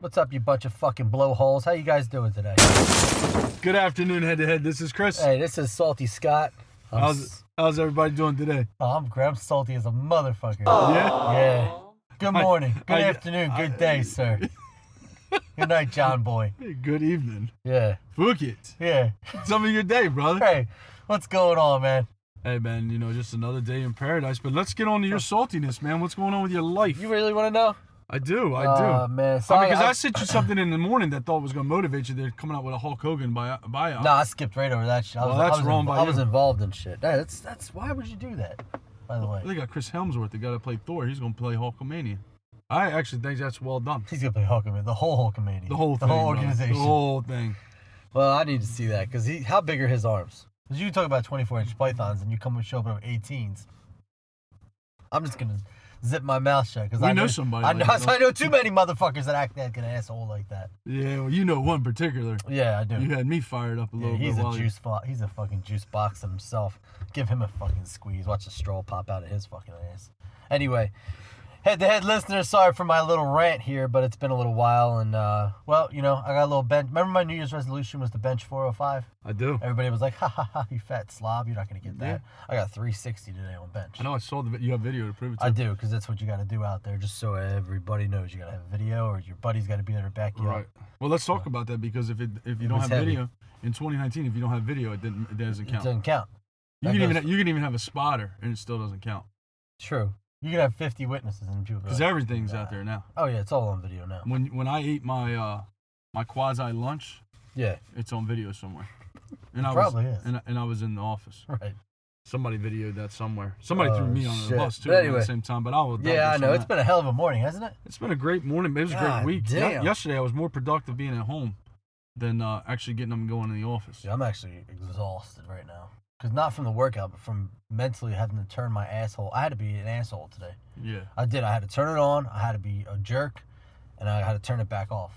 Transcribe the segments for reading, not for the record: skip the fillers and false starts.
What's up, you bunch of fucking blowholes? How you guys doing today? Good afternoon, Head2Head. This is Chris. Hey, this is Salty Scott. How's everybody doing today? Oh, I'm great. I'm salty as a motherfucker. Yeah? Yeah. Good morning. Good afternoon. Good day, sir. Good night, John boy. Good evening. Yeah. Fuck it. Yeah. Tell me your day, brother. Hey, what's going on, man? Hey, man, just another day in paradise. But let's get on to your saltiness, man. What's going on with your life? You really want to know? I do. Oh, man. So because I sent you something in the morning that thought was going to motivate you. They're coming out with a Hulk Hogan buyout. No, I skipped right over that shit. Well, that's wrong by you. I was involved in shit. That's why would you do that, by the way? They got Chris Helmsworth, the guy that played Thor. He's going to play Hulkamania. I actually think that's well done. He's going to play Hulkamania. The whole Hulkamania. The whole thing. The whole organization. The whole thing. Well, I need to see that, because how big are his arms? Because you talk about 24-inch pythons, and you come and show up with 18s. I'm just going to zip my mouth shut, because I know somebody. I know too many motherfuckers that act like an asshole like that. Yeah, well, you know one particular. Yeah, I do. You had me fired up a little bit. He's a fucking juice box himself. Give him a fucking squeeze. Watch the straw pop out of his fucking ass. Anyway, Head2Head listeners, sorry for my little rant here, but it's been a little while, and well, I got a little bench. Remember my New Year's resolution was to bench 405? I do. Everybody was like, ha ha ha, you fat slob, you're not gonna get that. Yeah. I got 360 today on bench. I know, I saw you have video to prove it to. I do, because that's what you got to do out there, just so everybody knows. You got to have a video, or your buddy's got to be there to back you up. Well, let's talk about that, because if you don't have video in 2019, if you don't have video, it doesn't count. It doesn't count. You can even have a spotter, and it still doesn't count. True. You can have 50 witnesses and people. Because everything's out there now. Oh yeah, it's all on video now. When I ate my my quasi lunch, yeah, it's on video somewhere. And probably is. And I was in the office. Right. Somebody videoed that somewhere. Somebody threw me on the bus too at the same time. But I will. Yeah, I know. It's been a hell of a morning, hasn't it? It's been a great morning. It was a great week. Damn. Yesterday I was more productive being at home than actually getting up and going to the office. Yeah, I'm actually exhausted right now. Because not from the workout, but from mentally having to turn my asshole. I had to be an asshole today. Yeah. I did. I had to turn it on. I had to be a jerk. And I had to turn it back off.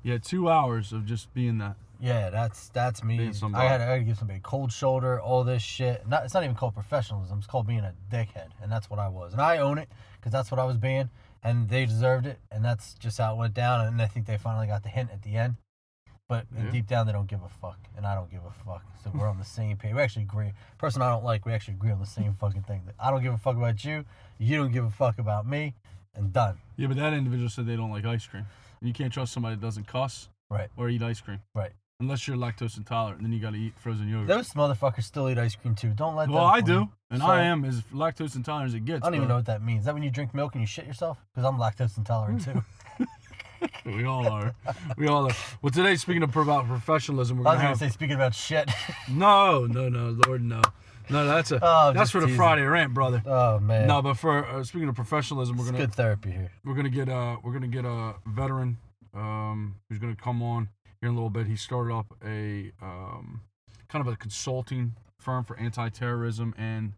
Yeah, 2 hours of just being that. Yeah, that's me. I had to give somebody a cold shoulder, all this shit. It's not even called professionalism. It's called being a dickhead. And that's what I was. And I own it, because that's what I was being. And they deserved it. And that's just how it went down. And I think they finally got the hint at the end. But deep down, they don't give a fuck, and I don't give a fuck. So we're on the same page. We actually agree. Person I don't like, we actually agree on the same fucking thing. I don't give a fuck about you. You don't give a fuck about me, and done. Yeah, but that individual said they don't like ice cream. You can't trust somebody that doesn't cuss or eat ice cream. Right. Unless you're lactose intolerant, then you got to eat frozen yogurt. Those motherfuckers still eat ice cream, too. Don't let them. Well, I do. And I am as lactose intolerant as it gets. I don't even know what that means. Is that when you drink milk and you shit yourself? Because I'm lactose intolerant, too. We all are. Well, today, speaking about professionalism, I was going to say, speaking about shit. No, Lord, no. No, that's for the Friday rant, brother. Oh man. No, but for speaking of professionalism, we're gonna good therapy here. We're gonna get a veteran who's gonna come on here in a little bit. He started up a kind of a consulting firm for anti-terrorism and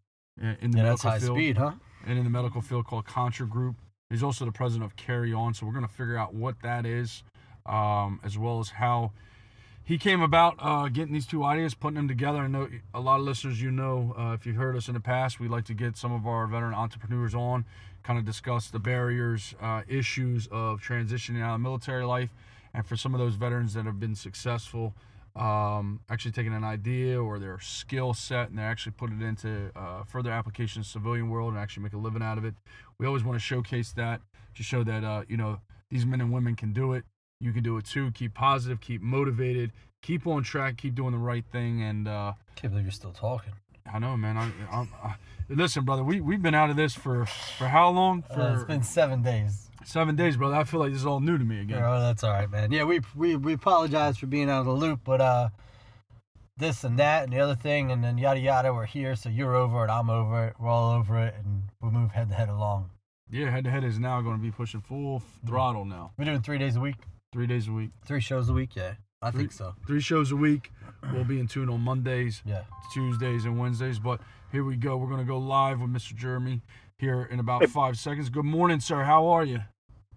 in the medical high field. Speed, huh? And in the medical field called Contra Group. He's also the president of Carry On, so we're going to figure out what that is, as well as how he came about getting these two ideas, putting them together. I know a lot of listeners, if you've heard us in the past, we like to get some of our veteran entrepreneurs on, kind of discuss the barriers, issues of transitioning out of military life, and for some of those veterans that have been successful, actually taking an idea or their skill set and they actually put it into further application in the civilian world and actually make a living out of it. We always want to showcase that to show that these men and women can do it. You can do it too. Keep positive, keep motivated, keep on track, keep doing the right thing. And can't believe you're still talking. I know, man. Listen, brother, we've been out of this for how long? It's been 7 days. 7 days, brother. I feel like this is all new to me again. Oh, that's all right, man. Yeah, we apologize for being out of the loop, but this and that and the other thing and then yada yada, we're here, so you're over it, I'm over it, we're all over it, and we'll move Head2Head along. Yeah, Head2Head is now going to be pushing full throttle now. We're doing 3 days a week. 3 days a week. 3 shows a week, yeah. I think so. 3 shows a week. We'll be in tune on Mondays, Tuesdays, and Wednesdays. But here we go. We're going to go live with Mr. Jeremy here in about 5 seconds. Good morning, sir. How are you?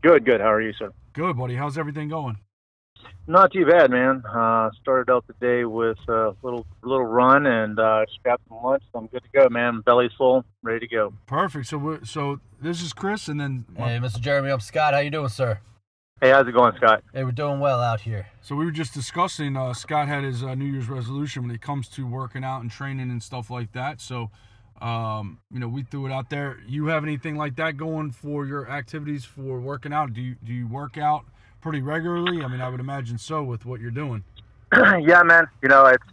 Good. How are you, sir? Good, buddy. How's everything going? Not too bad, man. Started out the day with a little run and just got some lunch, so I'm good to go, man. Belly's full, ready to go. Perfect. So this is Chris, and then hey, Mr. Jeremy, I'm Scott. How you doing, sir? Hey, how's it going, Scott? Hey, we're doing well out here. So we were just discussing, Scott had his New Year's resolution when it comes to working out and training and stuff like that. So, we threw it out there. You have anything like that going for your activities for working out? Do you work out pretty regularly? I mean, I would imagine so with what you're doing. Yeah, man. It's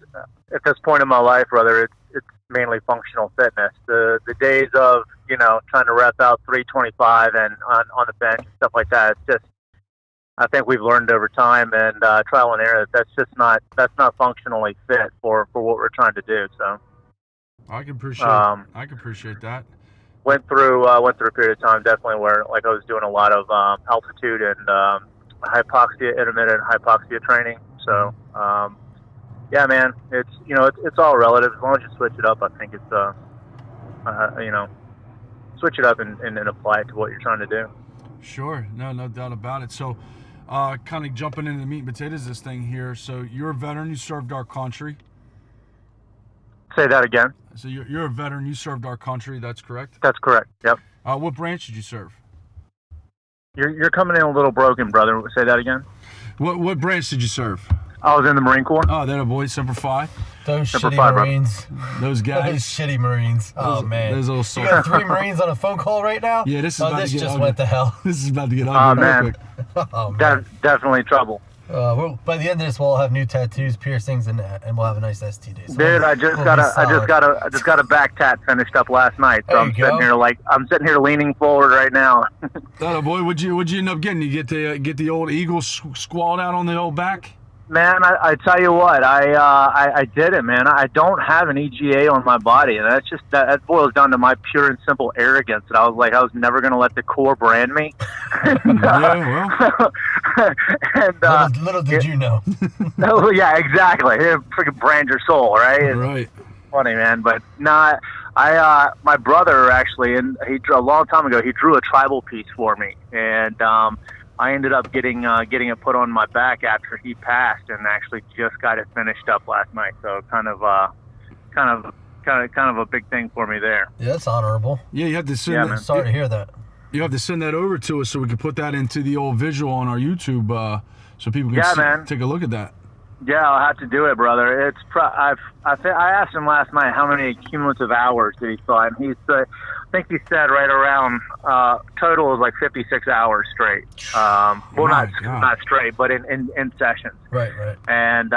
at this point in my life, brother, it's mainly functional fitness. The days of, trying to rep out 325 and on the bench and stuff like that, it's just, I think we've learned over time and trial and error that's not functionally fit for what we're trying to do. So I can appreciate that. Went through a period of time definitely where like I was doing a lot of altitude and intermittent hypoxia training. So yeah, man, it's all relative. As long as you switch it up, I think it's switch it up and apply it to what you're trying to do. Sure, no doubt about it. So, kind of jumping into the meat and potatoes of this thing here. So, you're a veteran. You served our country. Say that again. So, you're a veteran. You served our country. That's correct. That's correct. Yep. What branch did you serve? You're coming in a little broken, brother. Say that again. What branch did you serve? I was in the Marine Corps. Oh, that a boy, Semper Fi. Those shitty Marines. Those guys. Those shitty Marines. Oh, man. Those little you got 3 Marines on a phone call right now? Yeah, this just ugly. Went to hell. This is about to get ugly real quick. Oh, man. Definitely trouble. By the end of this, we'll all have new tattoos, piercings, and we'll have a nice STD. So dude, I just got a back tat finished up last night. So I'm sitting here leaning forward right now. Oh boy, would you end up getting? You get the old eagle squalled out on the old back? Man, I tell you what, I did it, man. I don't have an EGA on my body, and that's just that boils down to my pure and simple arrogance. And I was never going to let the Corps brand me. Little did you know. Oh yeah, exactly. Freaking brand your soul, right? Right. Funny, man, but nah. My brother actually, and he drew a long time ago. He drew a tribal piece for me, and I ended up getting it put on my back after he passed, and actually just got it finished up last night. So kind of a big thing for me there. Yeah, that's honorable. Yeah, you have to send. Yeah, sorry to hear that. You have to send that over to us so we can put that into the old visual on our YouTube, so people can take a look at that. Yeah, I'll have to do it, brother. It's I asked him last night how many cumulative hours did he saw, and I think he said right around total was like 56 hours straight. Not straight, but in sessions. Right. And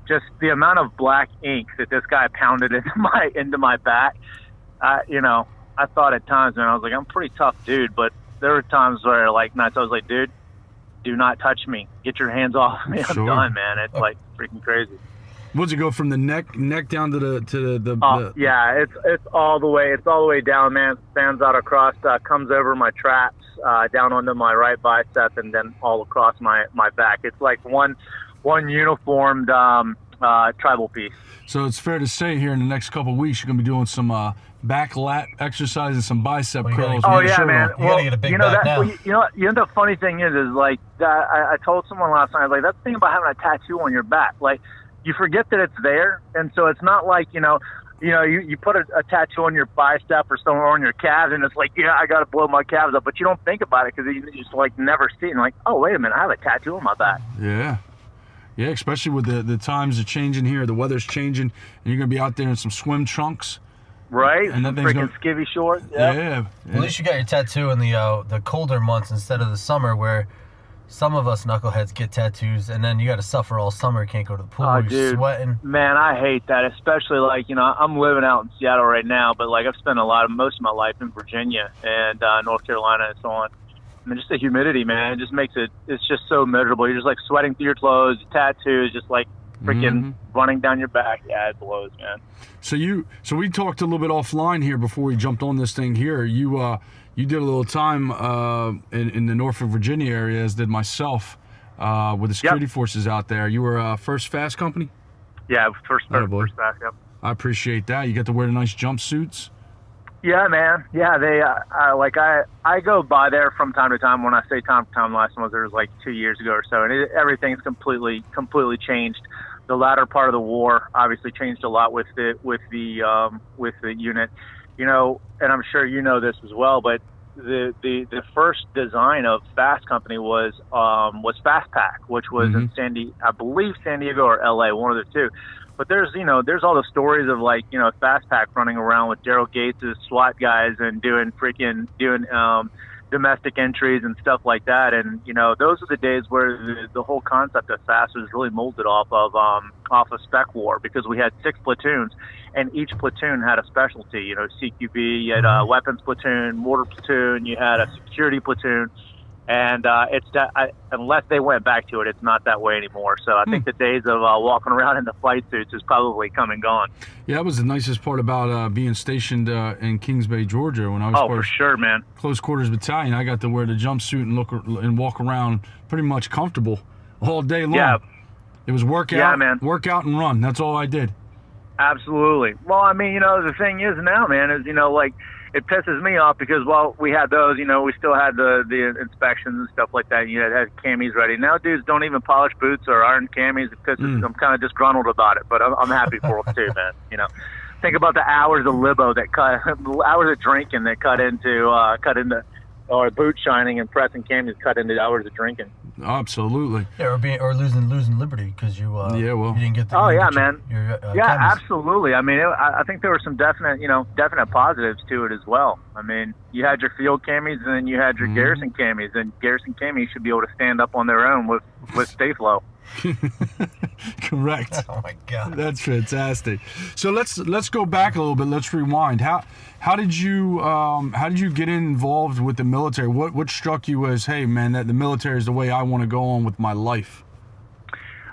just the amount of black ink that this guy pounded into my back, I thought at times, man, I was like, I'm a pretty tough dude, but there were times where like nights I was like, dude, do not touch me. Get your hands off me. I'm done, man. It's like freaking crazy. Would you go from the neck down to the yeah, it's all the way down, man. Spans out across, comes over my traps, down onto my right bicep, and then all across my back. It's like one uniformed tribal piece. So it's fair to say here in the next couple of weeks you're gonna be doing some back lat exercises, some bicep curls. Oh yeah, man. You gotta get a big back now. The funny thing is like I told someone last night, like, that's the thing about having a tattoo on your back. Like, you forget that it's there, and so it's not like you put a tattoo on your bicep or somewhere on your calves, and it's like, yeah, I got to blow my calves up, but you don't think about it because you just like never see it. And like, oh wait a minute, I have a tattoo on my back. Yeah, especially with the times are changing here, the weather's changing, and you're gonna be out there in some swim trunks. Right, and then freaking skivvy shorts. Yep. Yeah. Well, at least you got your tattoo in the colder months instead of the summer, where some of us knuckleheads get tattoos, and then you got to suffer all summer. Can't go to the pool. You're sweating. Man, I hate that. Especially like I'm living out in Seattle right now, but like I've spent most of my life in Virginia and North Carolina and so on. I mean, just the humidity, man, it just makes it's just so miserable. You're just like sweating through your clothes. Tattoos, just like freaking running down your back. Yeah, it blows, man. So we talked a little bit offline here before we jumped on this thing here. You did a little time in the Norfolk, Virginia area, as did myself, with the security forces out there. You were First Fast Company? Yeah, First Fast, yep. I appreciate that. You get to wear the nice jumpsuits? Yeah, man. Yeah, they I go by there from time to time. When I say time to time, last one was like 2 years ago or so, and everything's completely changed. The latter part of the war obviously changed a lot with the unit, and I'm sure you know this as well. But the first design of Fast Company was Fast Pack, which was in I believe San Diego or LA, one of the two. But there's all the stories of like, Fast Pack running around with Daryl Gates' SWAT guys and doing domestic entries and stuff like that. And, those are the days where the whole concept of Fast was really molded off of Spec War, because we had 6 platoons and each platoon had a specialty, CQB, you had a weapons platoon, mortar platoon, you had a security platoon. And unless they went back to it, it's not that way anymore. So I think the days of walking around in the flight suits is probably come and gone. Yeah, that was the nicest part about being stationed in Kings Bay, Georgia, when I was for sure, man. Close quarters battalion. I got to wear the jumpsuit and walk around pretty much comfortable all day long. Yeah, it was workout and run. That's all I did. Absolutely. Well, I mean, the thing is now, man, is like, it pisses me off because while we had those, we still had the inspections and stuff like that. Had camis ready. Now dudes don't even polish boots or iron camis. It pisses. I'm kind of disgruntled about it, but I'm happy for them too, man. Think about the hours of libo hours of drinking that cut into, or boot shining and pressing camis cut into hours of drinking. Absolutely. Yeah, or losing liberty because you you didn't get the. Oh yeah, man. Your yeah, absolutely. I mean, I think there were some definite positives to it as well. I mean, you had your field camis and then you had your garrison camis, and garrison camis should be able to stand up on their own with Stayflow. Correct. Oh my God, that's fantastic. So let's go back a little bit. Let's rewind. How did you get involved with the military? What struck you as, hey man, that the military is the way I want to go on with my life?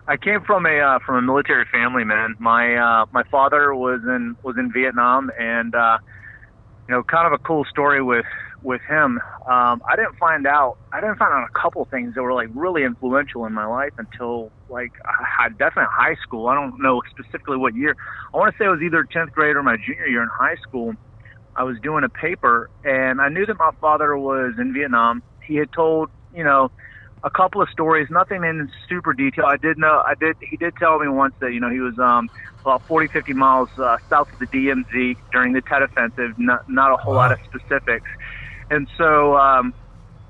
I came from a military family, man. My father was in Vietnam, and kind of a cool story with him. I didn't find out a couple things that were like really influential in my life until like definitely high school. I don't know specifically what year. I want to say it was either 10th grade or my junior year in high school. I was doing a paper, and I knew that my father was in Vietnam. He had told, a couple of stories, nothing in super detail. He did tell me once that, he was about 40, 50 miles south of the DMZ during the Tet Offensive, not a whole lot of specifics. And so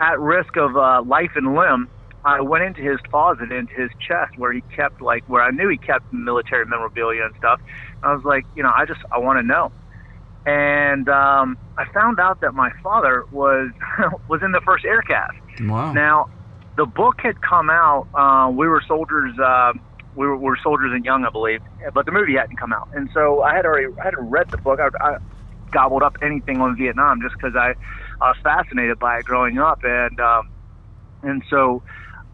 at risk of life and limb, I went into his closet, into his chest where he kept, where I knew he kept military memorabilia and stuff. And I was like, I want to know. And I found out that my father was in the 1st Air Cav. Wow. Now, the book had come out. We were soldiers. We were soldiers and young, I believe, but the movie hadn't come out. And so I had read the book. I gobbled up anything on Vietnam just because I was fascinated by it growing up. And so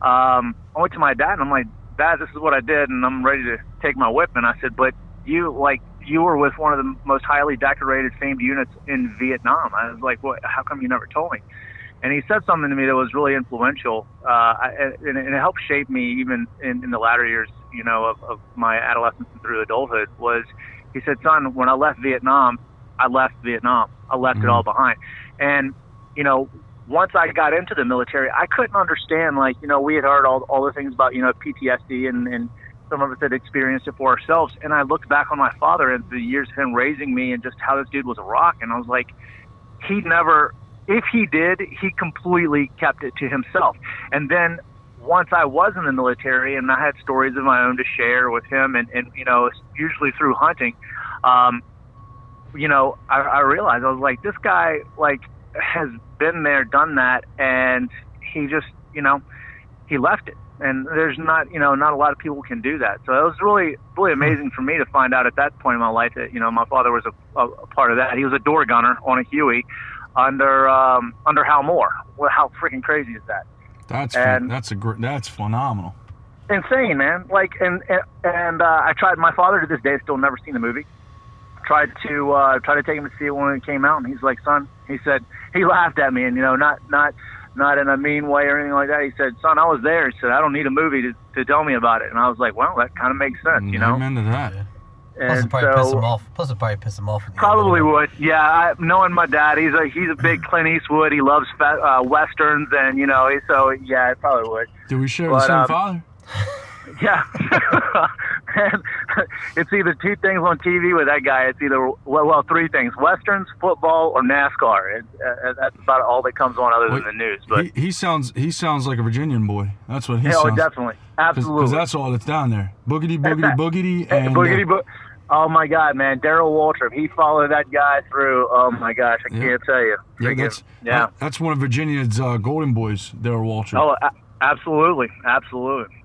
I went to my dad and I'm like, Dad, this is what I did, and I'm ready to take my whip. And I said, but you were with one of the most highly decorated, famed units in Vietnam. I was like, what? How come you never told me? And he said something to me that was really influential, and it helped shape me even in the latter years, of my adolescence and through adulthood. Was he said, son, when I left Vietnam. I left it all behind. And once I got into the military, I couldn't understand. We had heard all the things about PTSD, and some of us had experienced it for ourselves. And I looked back on my father and the years of him raising me, and just how this dude was a rock. And I was like, he never. If he did, he completely kept it to himself. And then once I was in the military and I had stories of my own to share with him, and usually through hunting, I realized, I was like, this guy has been there, done that, and he just, he left it. And there's not a lot of people can do that. So it was really, really amazing for me to find out at that point in my life that, my father was a part of that. He was a door gunner on a Huey under Hal Moore. Well, how freaking crazy is that? That's phenomenal. Insane, man. I tried. My father to this day has still never seen the movie. Tried to take him to see it when it came out, and he's like, son, he said, he laughed at me, and not in a mean way or anything like that. He said, son, I was there. He said, I don't need a movie to tell me about it. And I was like, well, that kind of makes sense, Amen to that. Yeah. Plus it'd probably piss him off. Probably would. Yeah, knowing my dad, he's a big Clint Eastwood. He loves westerns, and so yeah, it probably would. Do we share the same father? Yeah. And it's either two things on TV with that guy. It's either, well, three things: Westerns, football, or NASCAR. That's about all that comes on other than the news. But he sounds like a Virginian boy. That's what he sounds. Oh, definitely. Absolutely. Because that's all that's down there. Boogity, boogity, boogity. And, oh, my God, man. Darryl Waltrip, he followed that guy through. Oh, my gosh, I can't tell you. That's one of Virginia's golden boys, Darryl Waltrip. Oh, absolutely.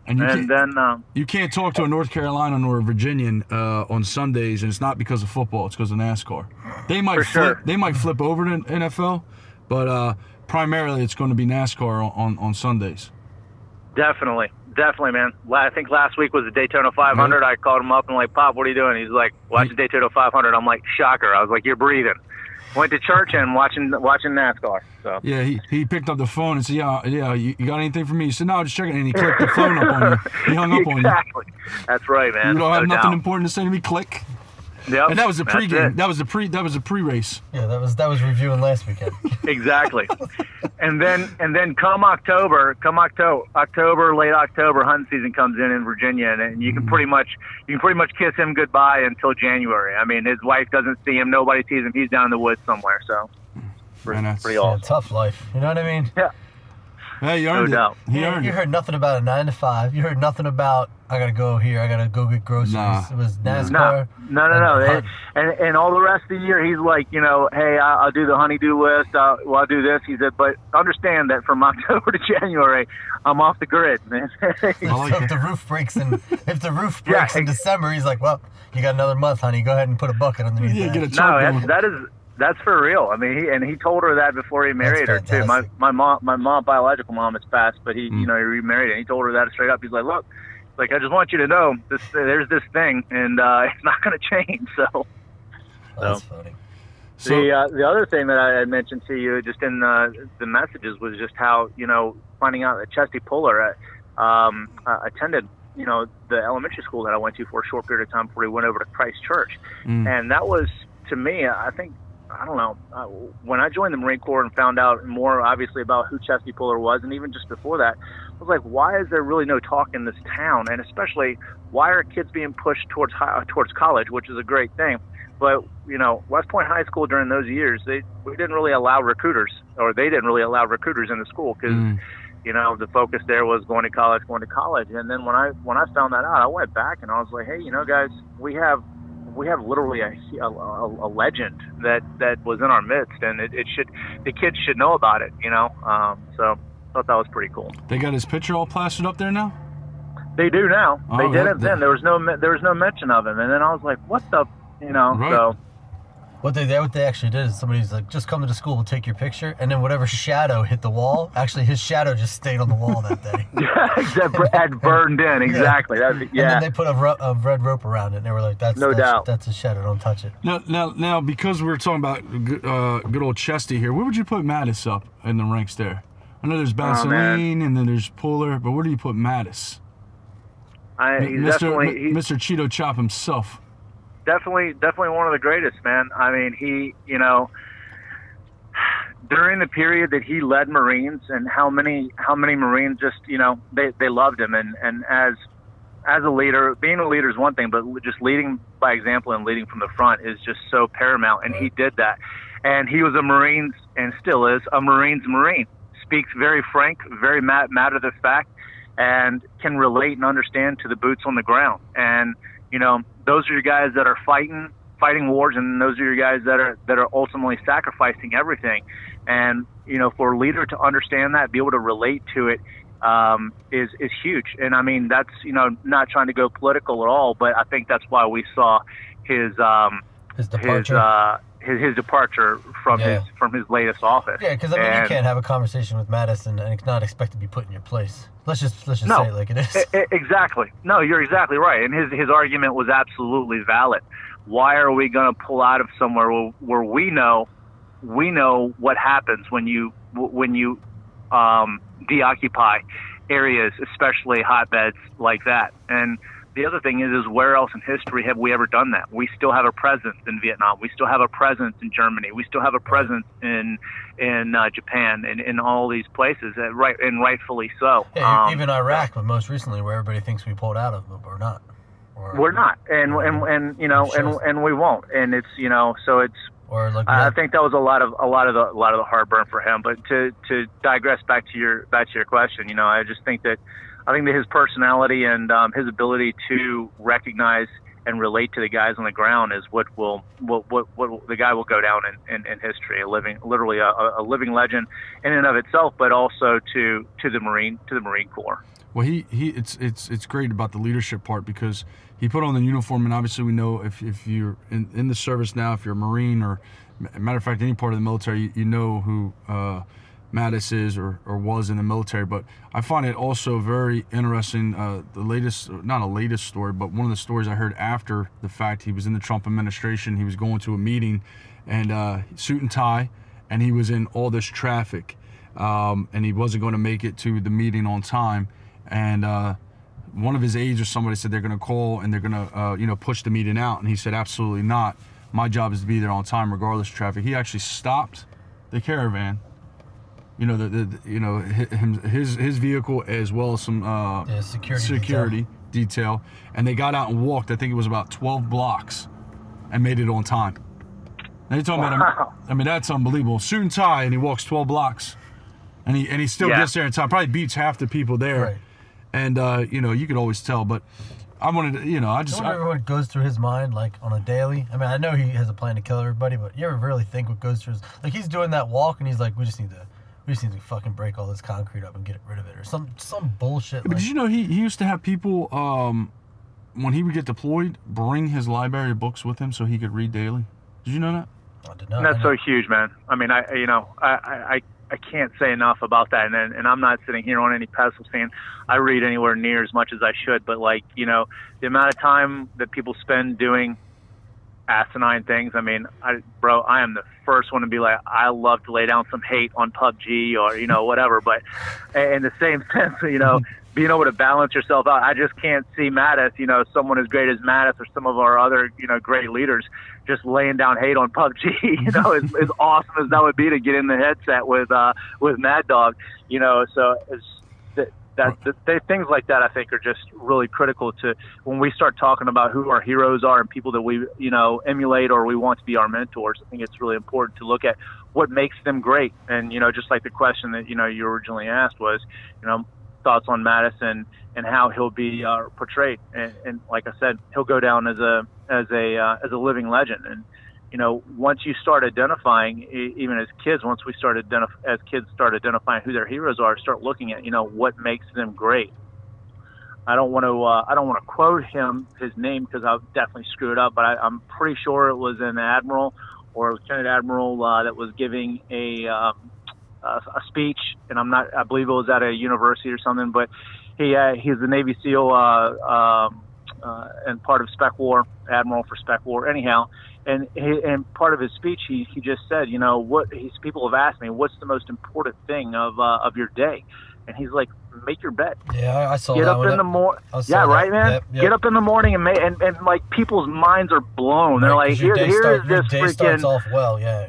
And you can't talk to a North Carolina or a Virginian on Sundays, and it's not because of football; it's because of NASCAR. They might flip over to NFL, but primarily it's going to be NASCAR on Sundays. Definitely, man. I think last week was the Daytona 500. I called him up and like, Pop, what are you doing? He's like, watching Daytona 500. I'm like, shocker. I was like, you're breathing. Went to church and watching NASCAR. So yeah, he picked up the phone and said, yeah, you got anything for me? He said, no, just checking. And he clicked the phone up on you. He hung up on you. Exactly. That's right, man. You don't have nothing important to say to me. Click. Yep. And that was the pregame. That was the pre-race. Yeah, that was reviewing last weekend. Exactly. And then come October, late October, hunting season comes in Virginia, and you can pretty much kiss him goodbye until January. I mean, his wife doesn't see him, nobody sees him. He's down in the woods somewhere. So pretty awesome. Yeah, tough life. You know what I mean? Yeah. Hey, you earned it. You heard nothing about a 9 to 5. You heard nothing about I gotta go here. I gotta go get groceries. Nah. It was NASCAR. No. And all the rest of the year, he's like, hey, I'll do the honey-do list. I'll do this. He said, but understand that from October to January, I'm off the grid, man. If the roof breaks in December, he's like, well, you got another month, honey. Go ahead and put a bucket underneath that. Get a truck That's for real. I mean, he told her that before he married her too. My biological mom has passed, but he remarried her. And he told her that straight up. He's like, look, I just want you to know there's this thing, and it's not going to change. So that's funny. The other thing that I had mentioned to you just in the messages was just how finding out that Chesty Puller attended the elementary school that I went to for a short period of time before he went over to Christ Church, and that was, to me, I don't know, when I joined the Marine Corps and found out more obviously about who Chesty Puller was, and even just before that, I was like, why is there really no talk in this town? And especially, why are kids being pushed towards college, which is a great thing. But, West Point High School during those years, we didn't really allow recruiters, or they didn't really allow recruiters in the school because, the focus there was going to college. And then when I found that out, I went back and I was like, hey, guys, we have literally a legend that was in our midst, and the kids should know about it, so I thought that was pretty cool. They got his picture all plastered up there now? They do now. They didn't then. There was no mention of him, and then I was like, what the, right. So what they actually did is somebody's like, just come to the school, we'll take your picture, and then whatever shadow hit the wall, actually his shadow just stayed on the wall that day. Had burned in, exactly. And then they put a red rope around it, and they were like, that's a shadow, don't touch it. Now, because we're talking about good old Chesty here, where would you put Mattis up in the ranks there? I know there's Vaseline, and then there's Puller, but where do you put Mattis? Mr. Cheeto Chop himself. Definitely one of the greatest, man. I mean, he, during the period that he led Marines, and how many Marines just, they loved him, and as a leader, being a leader is one thing, but just leading by example and leading from the front is just so paramount, and he did that. And he was a Marines, and still is a Marines Marine. Speaks very frank, very matter of fact, and can relate and understand to the boots on the ground. And those are your guys that are fighting wars, and those are your guys that are ultimately sacrificing everything. And for a leader to understand that, be able to relate to it, is huge. And I mean, that's not trying to go political at all, but I think that's why we saw his departure. His departure from his latest office. Yeah, because I mean, you can't have a conversation with Mattis and not expect to be put in your place. Let's just say it like it is. Exactly. No, you're exactly right. And his argument was absolutely valid. Why are we going to pull out of somewhere where we know what happens when you deoccupy areas, especially hotbeds like that? And the other thing is where else in history have we ever done that? We still have a presence in Vietnam. We still have a presence in Germany. We still have a presence in Japan and in all these places, rightfully so. Yeah, even Iraq, but most recently, where everybody thinks we pulled out of, but we're not. We're not, and we won't. And it's so it's. Or like I think that was a lot of the heartburn for him. But to digress back to your question, I just think that his personality and his ability to recognize and relate to the guys on the ground is what the guy will go down in history, literally a living legend in and of itself, but also to the Marine Corps. Well, it's great about the leadership part, because he put on the uniform, and obviously we know if you're in the service now, if you're a Marine or, matter of fact, any part of the military, you know who Mattis is or was in the military. But I find it also very interesting, not a latest story, but one of the stories I heard after the fact. He was in the Trump administration. He was going to a meeting, and suit and tie, and he was in all this traffic, and he wasn't going to make it to the meeting on time. And one of his aides or somebody said they're going to call and they're going to push the meeting out, and he said absolutely not. My job is to be there on time regardless of traffic. He actually stopped the caravan, his vehicle, as well as some security detail, and they got out and walked. I think it was about 12 blocks, and made it on time. Now you're talking about, I mean, that's unbelievable. Suit and tie, and he walks 12 blocks, and he still gets there in time. Probably beats half the people there. Right. And you could always tell, but I wanted to, I wonder what goes through his mind, like, on a daily. I mean, I know he has a plan to kill everybody, but you ever really think what goes through his, like, he's doing that walk and he's like, we just need to fucking break all this concrete up and get rid of it, or some bullshit. But did you know he used to have people, when he would get deployed, bring his library of books with him so he could read daily? Did you know that? I did not. That's so huge, man. I mean, I can't say enough about that, and I'm not sitting here on any pedestal saying I read anywhere near as much as I should, but the amount of time that people spend doing asinine things. I mean, I am the first one to be like, I love to lay down some hate on PUBG or whatever, but in the same sense, being able to balance yourself out. I just can't see Mattis, someone as great as Mattis or some of our other, great leaders just laying down hate on PUBG, as awesome as that would be to get in the headset with Mad Dog, so things like that, I think, are just really critical to when we start talking about who our heroes are and people that we, emulate or we want to be our mentors. I think it's really important to look at what makes them great. And, just like the question that, you originally asked was, thoughts on Madison and how he'll be portrayed. And like I said, he'll go down as a living legend. And, once you start identifying, even as kids, once we start start identifying who their heroes are, start looking at, what makes them great. I don't want to quote his name because I'll definitely screw it up, but I'm pretty sure it was an admiral or a lieutenant admiral that was giving a speech, and I believe it was at a university or something, but he's a Navy SEAL and part of Spec War, admiral for Spec War. Anyhow, and part of his speech, he just said, people have asked me, what's the most important thing of your day? And he's like, make your bed. Yeah, I saw Get that up in the morning. Yeah, right, man. Yep. Get up in the morning and like people's minds are blown. They're like, here's this day freaking. Starts off well, yeah.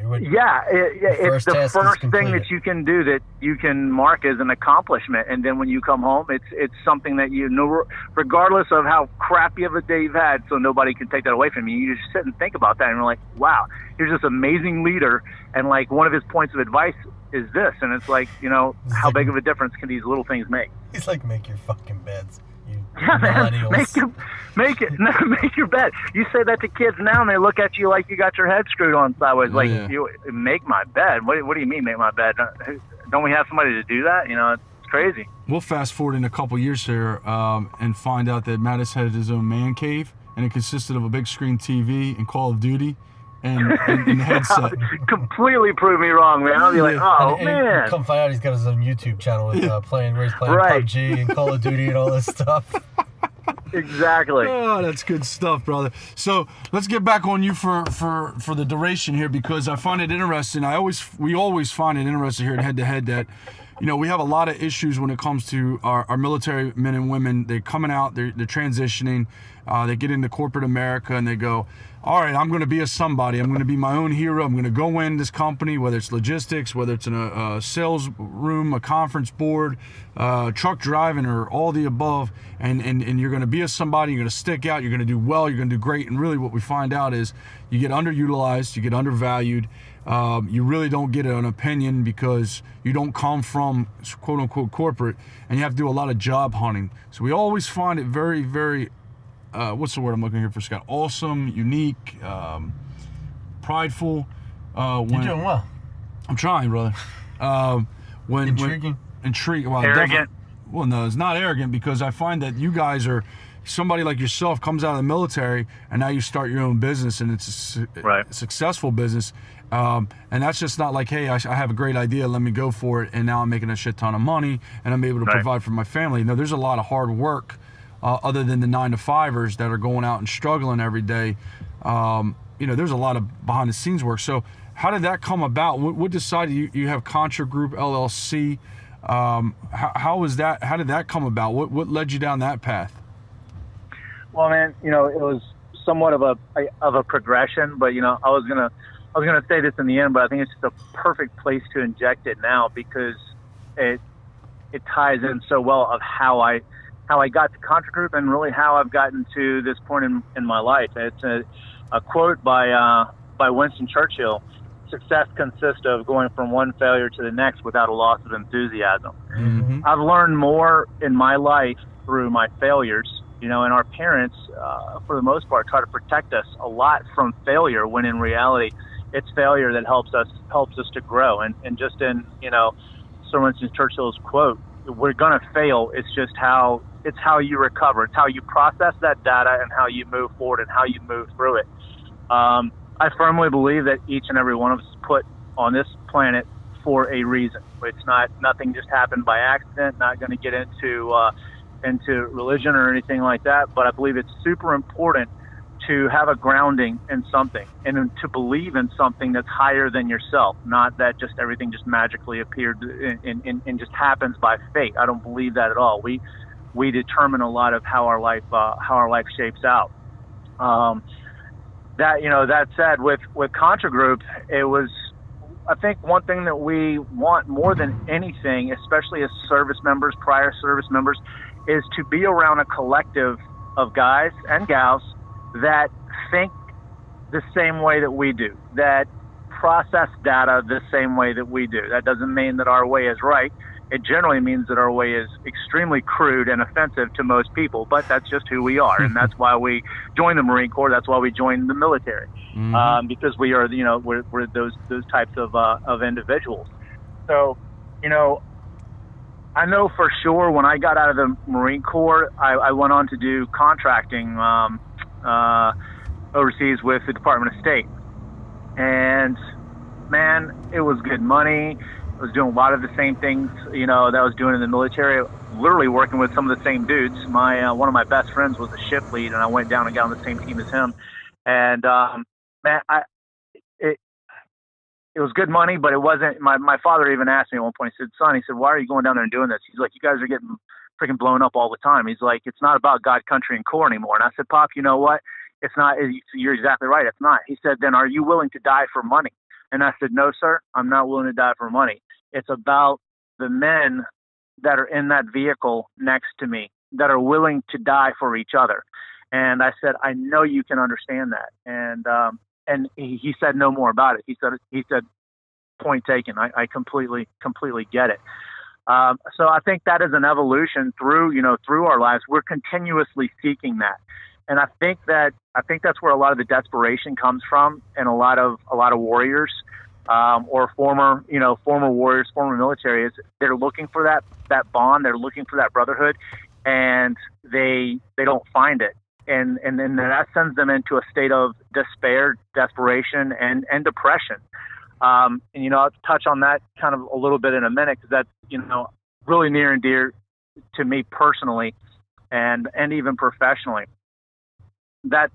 It's the first thing that you can do that you can mark as an accomplishment, and then when you come home, it's something that regardless of how crappy of a day you've had, so nobody can take that away from you. You just sit and think about that, and you're like, wow, here's this amazing leader, and like one of his points of advice is this, and it's like, how big of a difference can these little things make? He's like, make your fucking beds, you man, make your bed. You say that to kids now, and they look at you like you got your head screwed on sideways. Like, you make my bed. What do you mean, make my bed? Don't we have somebody to do that? It's crazy. We'll fast forward in a couple years here and find out that Mattis had his own man cave, and it consisted of a big screen TV and Call of Duty. And headset. Completely prove me wrong, man. I'll be like, man. Come find out he's got his own YouTube channel with where he's playing PUBG and Call of Duty and all this stuff. Exactly. Oh, that's good stuff, brother. So let's get back on you for the duration here, because I find it interesting. We always find it interesting here at Head2Head that we have a lot of issues when it comes to our military men and women. They're coming out, they're transitioning, they get into corporate America and they go, all right, I'm going to be a somebody. I'm going to be my own hero. I'm going to go in this company, whether it's logistics, whether it's in a sales room, a conference board, truck driving, or all the above. And you're going to be a somebody. You're going to stick out. You're going to do well. You're going to do great. And really what we find out is you get underutilized. You get undervalued. You really don't get an opinion because you don't come from quote unquote corporate, and you have to do a lot of job hunting. So we always find it very, very what's the word I'm looking here for, Scott? Awesome, unique, prideful. You're doing well. I'm trying, brother. Intriguing. Intriguing. Well, arrogant. Well, no, it's not arrogant, because I find that you guys are somebody like yourself comes out of the military and now you start your own business, and it's a successful business. And that's just not like, hey, I have a great idea, let me go for it, and now I'm making a shit ton of money and I'm able to provide for my family. No, there's a lot of hard work. Other than the 9-to-5ers that are going out and struggling every day, there's a lot of behind the scenes work. So how did that come about? What decided you have Contra Group LLC? How was that? How did that come about? What led you down that path? Well, man, it was somewhat of a progression, but I was gonna say this in the end, but I think it's just a perfect place to inject it now, because it ties in so well of how I got to Contra Group and really how I've gotten to this point in my life. It's a quote by Winston Churchill: "Success consists of going from one failure to the next without a loss of enthusiasm." Mm-hmm. I've learned more in my life through my failures, and our parents, for the most part, try to protect us a lot from failure, when in reality, it's failure that helps us to grow. And just in, Sir Winston Churchill's quote, we're going to fail. It's just how you recover. It's how you process that data and how you move forward and how you move through it. I firmly believe that each and every one of us is put on this planet for a reason. Nothing just happened by accident. Not going to get into religion or anything like that, but I believe it's super important to have a grounding in something and to believe in something that's higher than yourself, not that just everything just magically appeared and just happens by fate. I don't believe that at all. We determine a lot of how our life shapes out. That said, with Contra Group, it was, I think, one thing that we want more than anything, especially as prior service members, is to be around a collective of guys and gals that think the same way that we do, that process data the same way that we do. That doesn't mean that our way is right. It generally means that our way is extremely crude and offensive to most people, but that's just who we are. And that's why we joined the Marine Corps. That's why we joined the military, because we are, we're those types of individuals. So, I know for sure when I got out of the Marine Corps, I went on to do contracting overseas with the Department of State. And man, it was good money. I was doing a lot of the same things, that I was doing in the military, literally working with some of the same dudes. One of my best friends was a ship lead, and I went down and got on the same team as him. And man, it was good money, but it wasn't. My father even asked me at one point. He said, "Son," he said, "why are you going down there and doing this?" He's like, "You guys are getting freaking blown up all the time." He's like, "It's not about God, country, and Corps anymore." And I said, "Pop, you know what? It's not. You're exactly right. It's not." He said, "Then are you willing to die for money?" And I said, "No, sir. I'm not willing to die for money. It's about the men that are in that vehicle next to me that are willing to die for each other." And I said, "I know you can understand that." And he said no more about it. He said, "Point taken. I completely get it." So I think that is an evolution through our lives. We're continuously seeking that. And I think that's where a lot of the desperation comes from, and a lot of warriors, or former warriors, former military, is they're looking for that bond, they're looking for that brotherhood, and they don't find it. And then that sends them into a state of despair, desperation, and depression. And I'll touch on that kind of a little bit in a minute, because that's really near and dear to me personally, and even professionally. That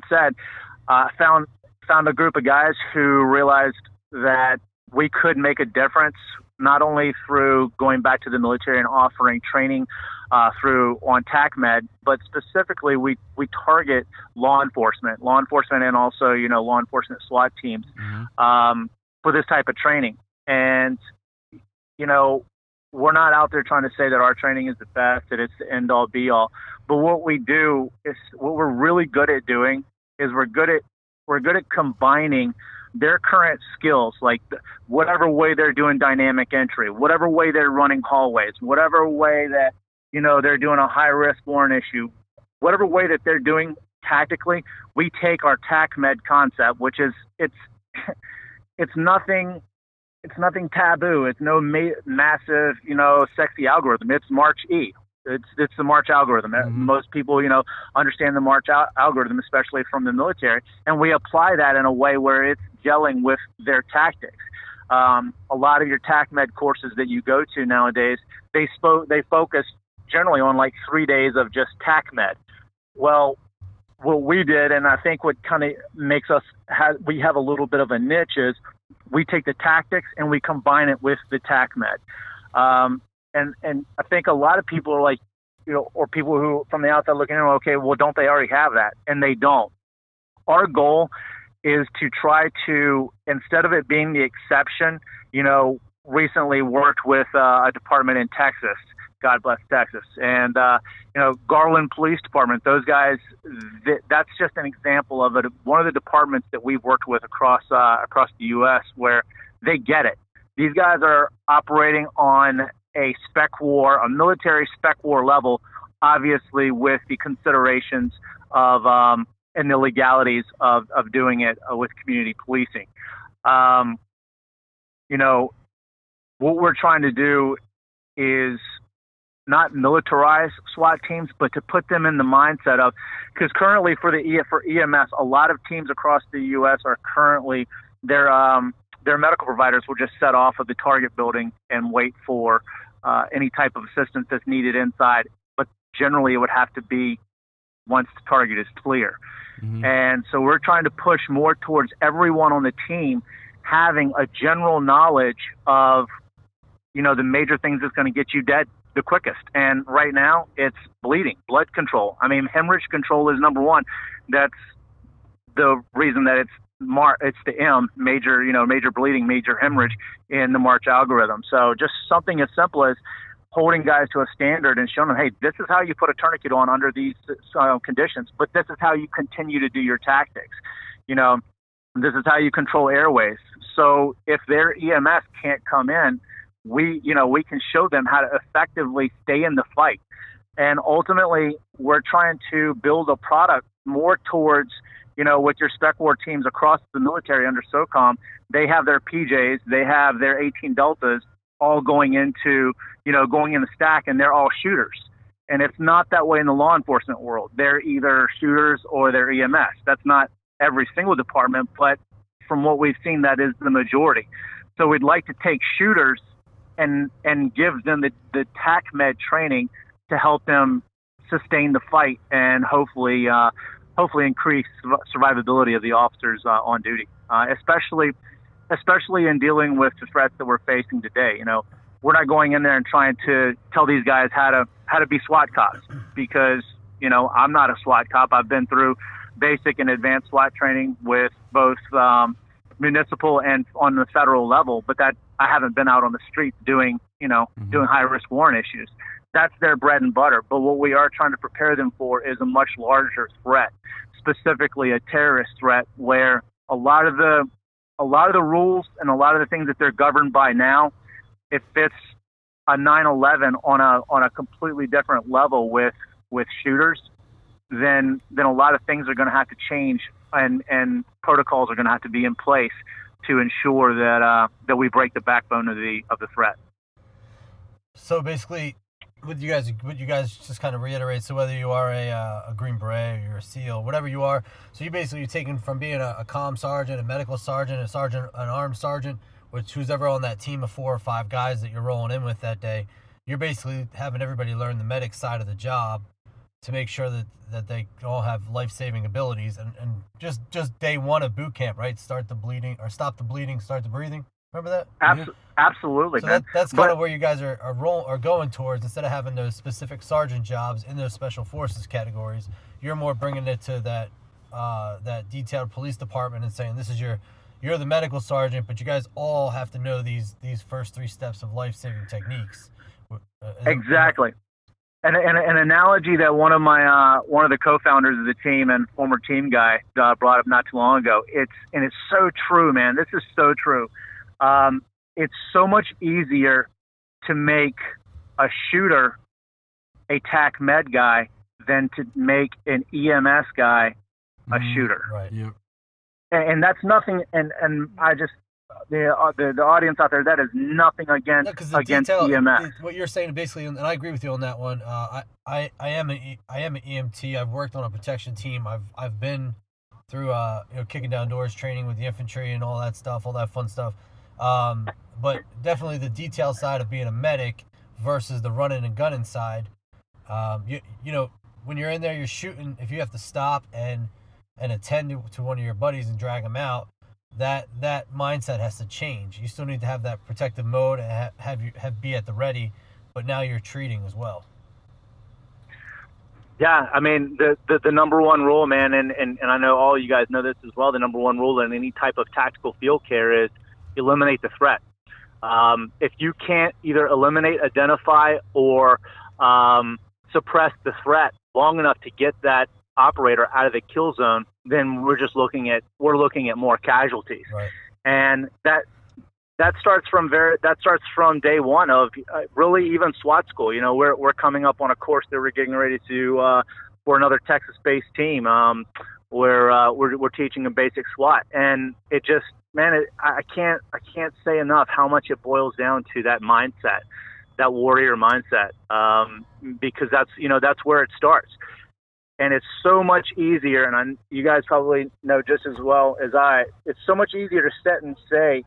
said, found a group of guys who realized that we could make a difference not only through going back to the military and offering training through on Tac-Med, but specifically we target law enforcement and also, law enforcement SWAT teams for this type of training. And, we're not out there trying to say that our training is the best, that it's the end all be all. But what we do is, what we're really good at doing is we're good at combining their current skills, like whatever way they're doing dynamic entry, whatever way they're running hallways, whatever way that, they're doing a high risk warrant issue, whatever way that they're doing tactically, we take our Tac-Med concept, which is, it's nothing taboo. It's no massive, sexy algorithm. It's March E. It's the March algorithm. Most people, understand the March algorithm, especially from the military, and we apply that in a way where it's gelling with their tactics. A lot of your Tac-Med courses that you go to nowadays, they focus generally on like 3 days of just Tac-Med. Well, what we did, and I think what kind of makes us we have a little bit of a niche, is we take the tactics and we combine it with the Tac-Med. And I think a lot of people are like, or people who from the outside looking in, okay, well, don't they already have that? And they don't. Our goal is to try to, instead of it being the exception, recently worked with a department in Texas, God bless Texas, and, Garland Police Department, those guys, that's just an example of it. One of the departments that we've worked with across the U.S. where they get it. These guys are operating on a military spec war level, obviously with the considerations of and the legalities of doing it with community policing. What we're trying to do is not militarize SWAT teams, but to put them in the mindset of, because currently for EMS, a lot of teams across the U.S. are currently their medical providers will just set off of the target building and wait for any type of assistance that's needed inside. But generally it would have to be once the target is clear. And so we're trying to push more towards everyone on the team having a general knowledge of, the major things that's going to get you dead the quickest. And right now it's bleeding, blood control. I mean, hemorrhage control is number one. That's the reason that it's the M, major bleeding, major hemorrhage in the March algorithm. So just something as simple as holding guys to a standard and showing them, hey, this is how you put a tourniquet on under these conditions, but this is how you continue to do your tactics. This is how you control airways. So if their EMS can't come in, we can show them how to effectively stay in the fight. And ultimately, we're trying to build a product more towards, with your spec war teams across the military under SOCOM, they have their PJs, they have their 18 Deltas all going into, going in the stack, and they're all shooters. And it's not that way in the law enforcement world. They're either shooters or they're EMS. That's not every single department, but from what we've seen, that is the majority. So we'd like to take shooters and give them the Tac-Med training to help them sustain the fight and hopefully increase survivability of the officers on duty, especially in dealing with the threats that we're facing today. We're not going in there and trying to tell these guys how to be SWAT cops, because I'm not a SWAT cop. I've been through basic and advanced SWAT training with both municipal and on the federal level, but that I haven't been out on the streets doing high risk warrant issues. That's their bread and butter. But what we are trying to prepare them for is a much larger threat, specifically a terrorist threat, where a lot of the rules and a lot of the things that they're governed by now, it fits a 9/11 on a completely different level with shooters. Then a lot of things are going to have to change, and protocols are going to have to be in place to ensure that we break the backbone of the threat. So basically, would you guys just kind of reiterate? So whether you are a Green Beret or you're a SEAL, whatever you are, so you're taken from being a comm sergeant, a medical sergeant, an armed sergeant, who's ever on that team of 4 or 5 guys that you're rolling in with that day. You're basically having everybody learn the medic side of the job to make sure that they all have life-saving abilities, and just day one of boot camp, right? Start the bleeding, or stop the bleeding, start the breathing. Remember that? Absolutely, So man. that's kind of where you guys are going towards. Instead of having those specific sergeant jobs in those special forces categories, you're more bringing it to that detailed police department and saying, this is you're the medical sergeant, but you guys all have to know these first 3 steps of life-saving techniques. Exactly. And an analogy that one of the co-founders of the team and former team guy brought up not too long ago. It's so true, man. This is so true. It's so much easier to make a shooter a Tac-Med guy than to make an EMS guy a shooter. Right. Yep. And that's nothing. And I just the audience out there, that is nothing against EMS. What you're saying basically, and I agree with you on that one. I am an EMT. I've worked on a protection team. I've been through kicking down doors training with the infantry and all that stuff, all that fun stuff. But definitely the detail side of being a medic versus the running and gunning side. You know, when you're in there, you're shooting. If you have to stop and attend to one of your buddies and drag them out, that mindset has to change. You still need to have that protective mode and have be at the ready, but now you're treating as well. Yeah, I mean the number one rule, man, and I know all you guys know this as well. The number one rule in any type of tactical field care is eliminate the threat. If you can't either eliminate, identify, or suppress the threat long enough to get that operator out of the kill zone, then we're looking at more casualties. Right. And that starts from day one of really even SWAT school. You know, we're coming up on a course that we're getting ready to for another Texas-based team where we're teaching a basic SWAT, and it just, man, I can't say enough how much it boils down to that mindset, that warrior mindset, because that's where it starts. And it's so much easier, and you guys probably know just as well as I, it's so much easier to sit and say,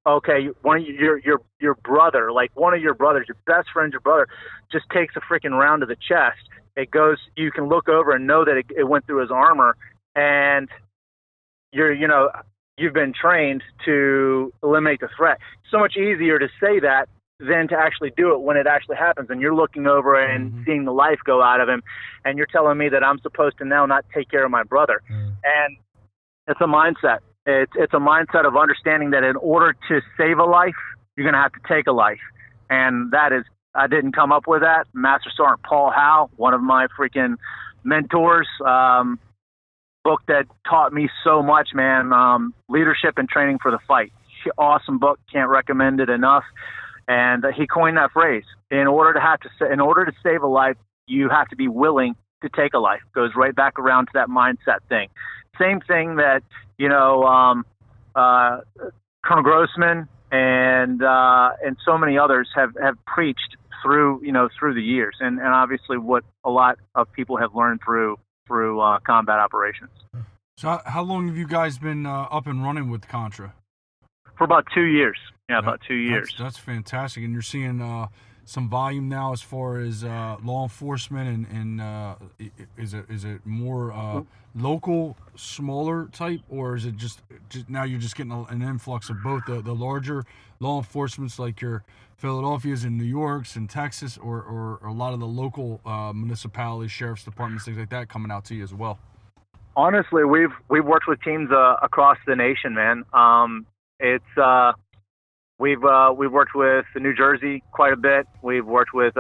okay, one of your brother, like one of your brothers, your best friend, your brother, just takes a freaking round to the chest. It goes, you can look over and know that it went through his armor, and you've been trained to eliminate the threat. It's so much easier to say that than to actually do it when it actually happens, and you're looking over and seeing the life go out of him, and you're telling me that I'm supposed to now not take care of my brother. And it's a mindset. It's a mindset of understanding that in order to save a life, you're going to have to take a life. And that is, I didn't come up with that. Master Sergeant Paul Howe, one of my freaking mentors, book that taught me so much, man. Leadership and Training for the Fight. Awesome book. Can't recommend it enough. And he coined that phrase. In order to save a life, you have to be willing to take a life. Goes right back around to that mindset thing. Same thing that Colonel Grossman and so many others have preached through the years, and obviously what a lot of people have learned through combat operations. So how long have you guys been up and running with Contra? For about 2 years. Yeah, about 2 years. That's fantastic. And you're seeing some volume now as far as law enforcement, and is it more local, smaller type, or is it just now you're just getting an influx of both the larger law enforcements like your Philadelphia's and New York's and Texas, or a lot of the local municipalities, sheriff's departments, things like that coming out to you as well? Honestly, we've worked with teams across the nation, man. We've worked with New Jersey quite a bit. We've worked with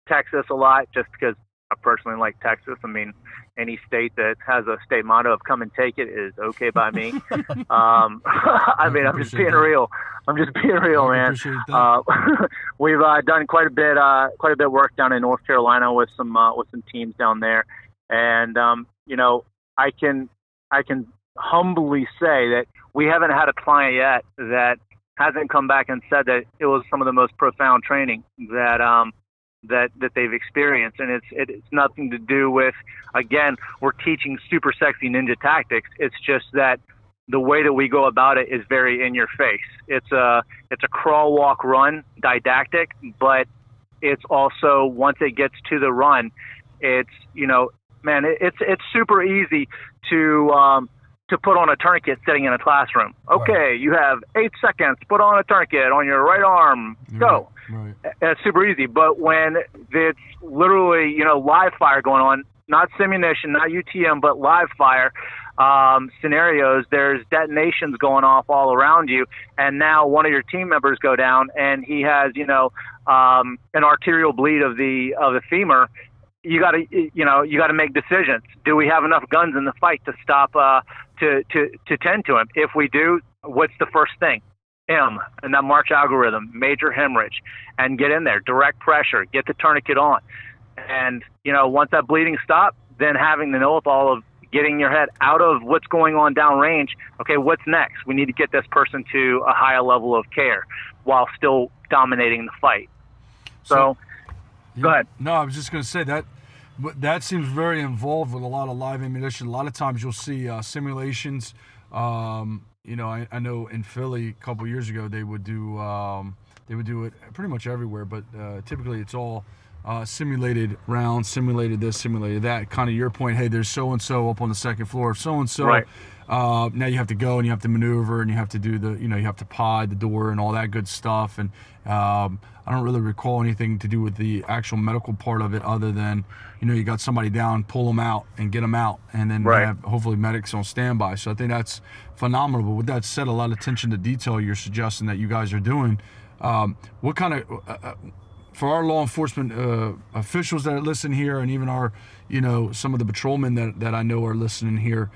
Texas a lot, just because I personally like Texas. I mean, any state that has a state motto of "come and take it" is okay by me. I mean, I'm just being real. I'm just being real, man. We've done quite a bit work down in North Carolina with some teams down there, and I can humbly say that we haven't had a client yet that hasn't come back and said that it was some of the most profound training that they've experienced. And it's nothing to do with, again, we're teaching super sexy ninja tactics. It's just that the way that we go about it is very in your face. It's a crawl, walk, run didactic, but it's also, once it gets to the run, it's, man, it's super easy to to put on a tourniquet sitting in a classroom. Okay, you have 8 seconds, put on a tourniquet on your right arm, go. Right. It's super easy. But when it's literally, live fire going on, not simunition, not UTM, but live fire scenarios, there's detonations going off all around you, and now one of your team members go down and he has, an arterial bleed of the femur. You got to make decisions. Do we have enough guns in the fight to stop to tend to him? If we do, what's the first thing? M and that March algorithm, major hemorrhage, and get in there, direct pressure, get the tourniquet on, and once that bleeding stops, then having the know-all of getting your head out of what's going on downrange. Okay, what's next? We need to get this person to a higher level of care while still dominating the fight. So go ahead. No, I was just going to say that seems very involved with a lot of live ammunition. A lot of times you'll see simulations. I know in Philly a couple years ago they would do it pretty much everywhere, but typically it's all simulated rounds, simulated this, simulated that. Kind of your point, hey, there's so-and-so up on the second floor of so-and-so. Right. Now you have to go and you have to maneuver and you have to do you have to pod the door and all that good stuff. And I don't really recall anything to do with the actual medical part of it other than, you got somebody down, pull them out and get them out, and then have hopefully medics on standby. So I think that's phenomenal. But with that said, a lot of attention to detail you're suggesting that you guys are doing. What kind of... for our law enforcement officials that are listening here, and even our, some of the patrolmen that I know are listening here,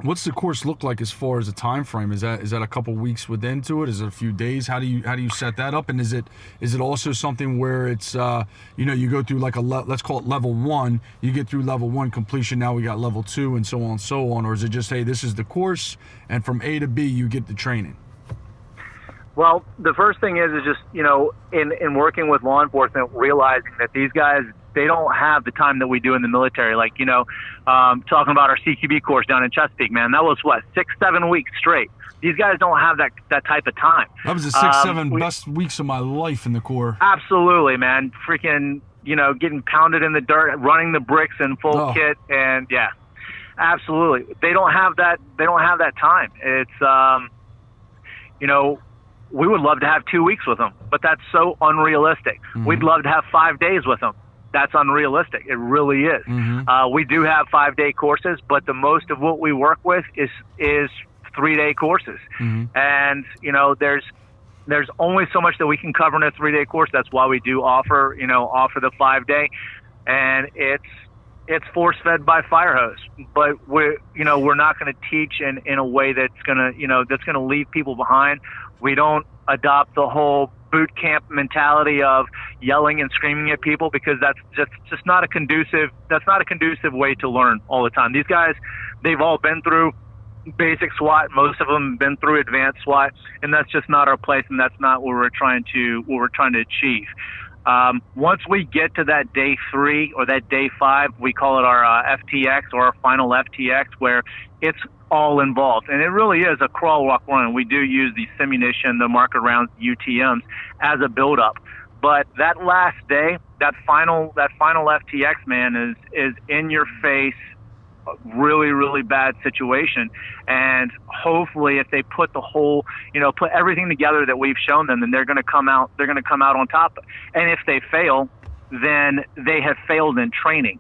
what's the course look like as far as a time frame? Is that a couple weeks within to it? Is it a few days? How do you set that up? And is it also something where it's you go through like let's call it level 1, you get through level 1 completion, now we got level 2 and so on and so on, or is it just, hey, this is the course and from A to B you get the training? Well, the first thing is just, in working with law enforcement, realizing that these guys, they don't have the time that we do in the military. Like, talking about our CQB course down in Chesapeake, man, that was 6-7 weeks straight. These guys don't have that type of time. That was the 6-7 best weeks of my life in the Corps. Absolutely, man. Freaking, getting pounded in the dirt, running the bricks in full kit. And yeah, absolutely. They don't have that time. It's, we would love to have 2 weeks with them, but that's so unrealistic. Mm-hmm. We'd love to have 5 days with them. That's unrealistic. It really is. Mm-hmm. We do have 5-day courses, but the most of what we work with is 3-day courses. Mm-hmm. And, there's only so much that we can cover in a 3-day course. That's why we do offer the 5-day, and it's force fed by fire hose, but we're not going to teach in a way that's going to leave people behind. We don't adopt the whole boot camp mentality of yelling and screaming at people, because that's just not a conducive way to learn all the time. These guys, they've all been through basic SWAT. Most of them have been through advanced SWAT, and that's just not our place, and that's not what we're trying to achieve. Once we get to that day 3 or that day 5, we call it our FTX, or our final FTX, where it's all involved. And it really is a crawl, walk, run. We do use the simunition, the marker rounds, UTMs as a build-up. But that last day, that final FTX, man, is in your face, really, really bad situation. And hopefully if they put the whole, put everything together that we've shown them, then they're going to come out on top. And if they fail, then they have failed in training.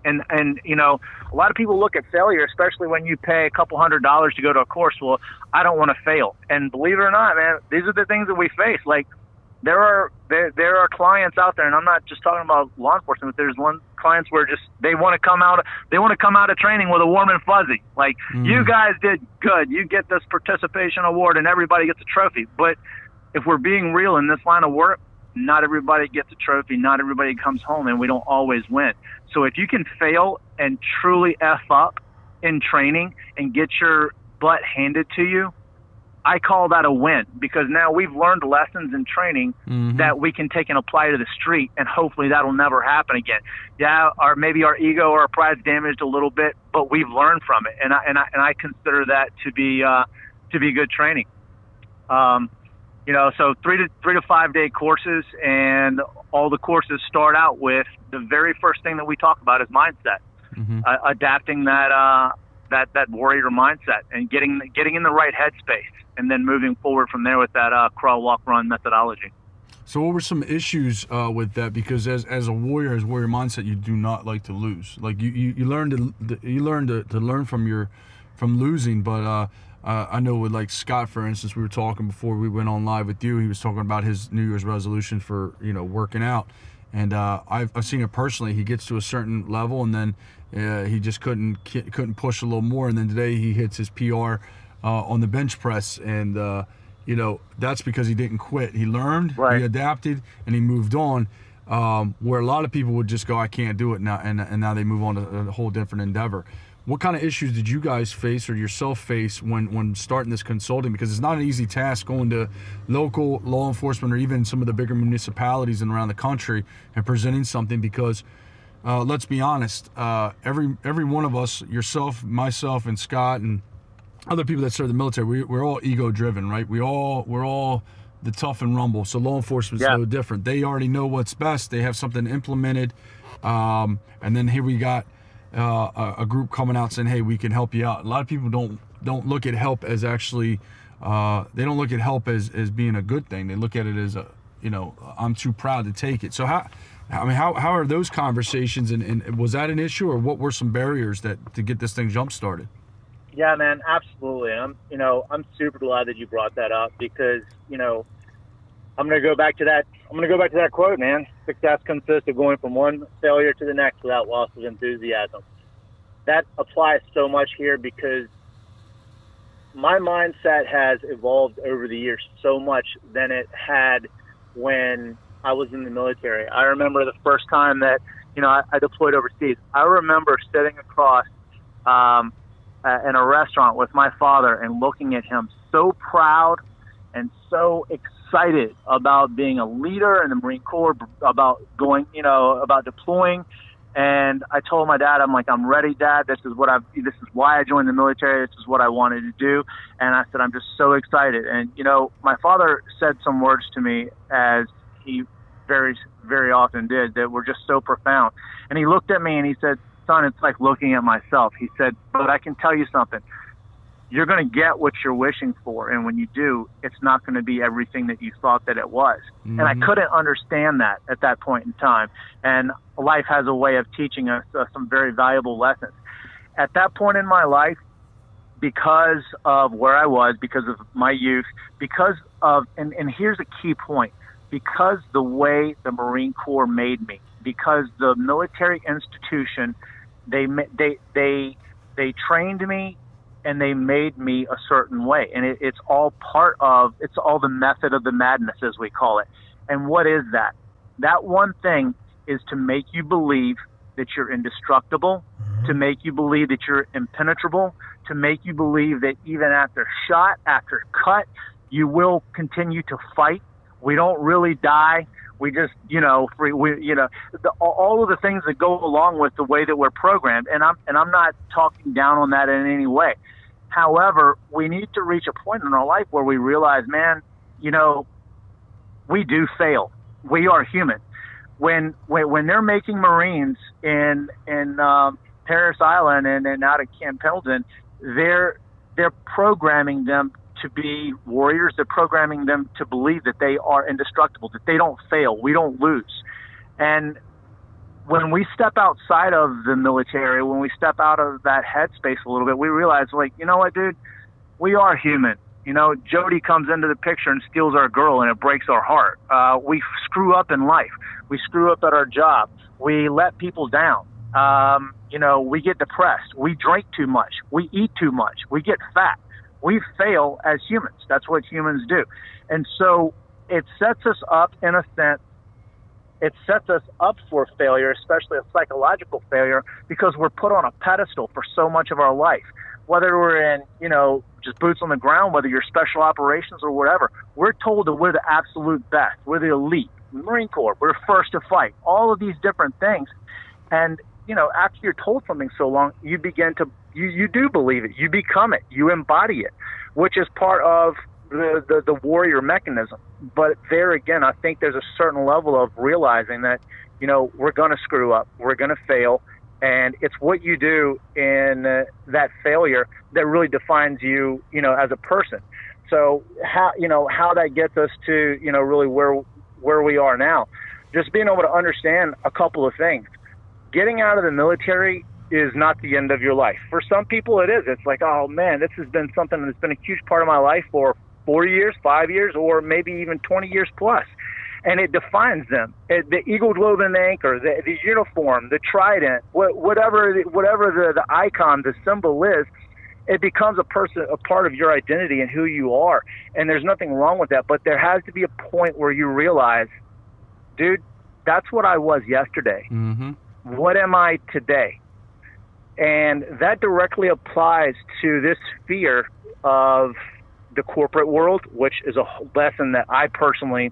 And a lot of people look at failure, especially when you pay a couple $100 to go to a course. Well, I don't want to fail. And believe it or not, man, these are the things that we face. Like, there are clients out there, and I'm not just talking about law enforcement. There's clients where just they want to come out of training with a warm and fuzzy. Like, you guys did good. You get this participation award, and everybody gets a trophy. But if we're being real in this line of work, not everybody gets a trophy. Not everybody comes home, and we don't always win. So if you can fail and truly F up in training and get your butt handed to you, I call that a win, because now we've learned lessons in training that we can take and apply to the street, and hopefully that'll never happen again. Yeah, or maybe our ego or our pride's damaged a little bit, but we've learned from it, and I consider that to be good training. So 3 to 5 day courses, and all the courses start out with the very first thing that we talk about is mindset. Adapting that that warrior mindset and getting in the right headspace, and then moving forward from there with that crawl, walk, run methodology. So what were some issues with that? Because as a warrior, as warrior mindset, you do not like to lose. Like you learn to learn from losing. But I know with like Scott, for instance, we were talking before we went on live with you. He was talking about his New Year's resolution for working out, and I've seen it personally. He gets to a certain level, and then he just couldn't push a little more. And then today he hits his PR on the bench press, and that's because he didn't quit. He learned, right. He adapted, and he moved on. Where a lot of people would just go, I can't do it now, and now they move on to a whole different endeavor. What kind of issues did you guys face or yourself face when starting this consulting? Because it's not an easy task going to local law enforcement or even some of the bigger municipalities and around the country and presenting something, because let's be honest, every one of us, yourself, myself, and Scott, and other people that serve the military, we're all ego driven, right? We're all the tough and rumble. So law enforcement is no different. They already know what's best. They have something implemented, and then here we got a group coming out saying, hey, we can help you out. A lot of people don't look at help as actually they don't look at help as being a good thing. They look at it as I'm too proud to take it. So how are those conversations, and was that an issue, or what were some barriers to get this thing jump started? Yeah, man, absolutely. I'm super glad that you brought that up, because, I'm going to go back to that quote, man. Success consists of going from one failure to the next without loss of enthusiasm. That applies so much here, because my mindset has evolved over the years so much than it had when I was in the military. I remember the first time that, I deployed overseas. I remember sitting across in a restaurant with my father and looking at him so proud and so excited about being a leader in the Marine Corps, about going, about deploying. And I told my dad, I'm like, I'm ready, Dad. This is why I joined the military. This is what I wanted to do. And I said, I'm just so excited. And, my father said some words to me, as he very, very often did, that were just so profound. And he looked at me and he said, son, it's like looking at myself. He said, but I can tell you something. You're going to get what you're wishing for, and when you do, it's not going to be everything that you thought that it was. Mm-hmm. And I couldn't understand that at that point in time. And life has a way of teaching us some very valuable lessons. At that point in my life, because of where I was, because of my youth, because of, and here's a key point, because the way the Marine Corps made me, because the military institution, they trained me and they made me a certain way. And it's all the method of the madness, as we call it. And what is that? That one thing is to make you believe that you're indestructible, to make you believe that you're impenetrable, to make you believe that even after shot, after cut, you will continue to fight. We don't really die. We just, all of the things that go along with the way that we're programmed. And I'm not talking down on that in any way. However, we need to reach a point in our life where we realize, man, we do fail. We are human. When they're making Marines in Paris Island and out at Camp Pendleton, they're programming them to be warriors. They're programming them to believe that they are indestructible, that they don't fail, we don't lose. And when we step outside of the military, when we step out of that headspace a little bit, we realize, like, you know what, dude, we are human. Jody comes into the picture and steals our girl, and it breaks our heart. We screw up in life. We screw up at our job. We let people down. We get depressed. We drink too much. We eat too much. We get fat. We fail as humans. That's what humans do. And so it sets us up, in a sense, it sets us up for failure, especially a psychological failure, because we're put on a pedestal for so much of our life. Whether we're in, just boots on the ground, whether you're special operations or whatever, we're told that we're the absolute best. We're the elite. Marine Corps, we're first to fight. All of these different things. And, after you're told something so long, you begin to, you do believe it. You become it. You embody it, which is part of the warrior mechanism. But there again, I think there's a certain level of realizing that, we're going to screw up. We're going to fail. And it's what you do in that failure that really defines you, as a person. So how that gets us to, really where we are now, just being able to understand a couple of things. Getting out of the military is not the end of your life. For some people it is. It's like, oh man, this has been something that's been a huge part of my life for 4 years, 5 years, or maybe even 20 years plus. And it defines them. The eagle globe and anchor, the uniform, the trident, whatever the icon, the symbol is, it becomes a part of your identity and who you are. And there's nothing wrong with that. But there has to be a point where you realize, dude, that's what I was yesterday. Mm-hmm. What am I today? And that directly applies to this fear of the corporate world, which is a lesson that I personally,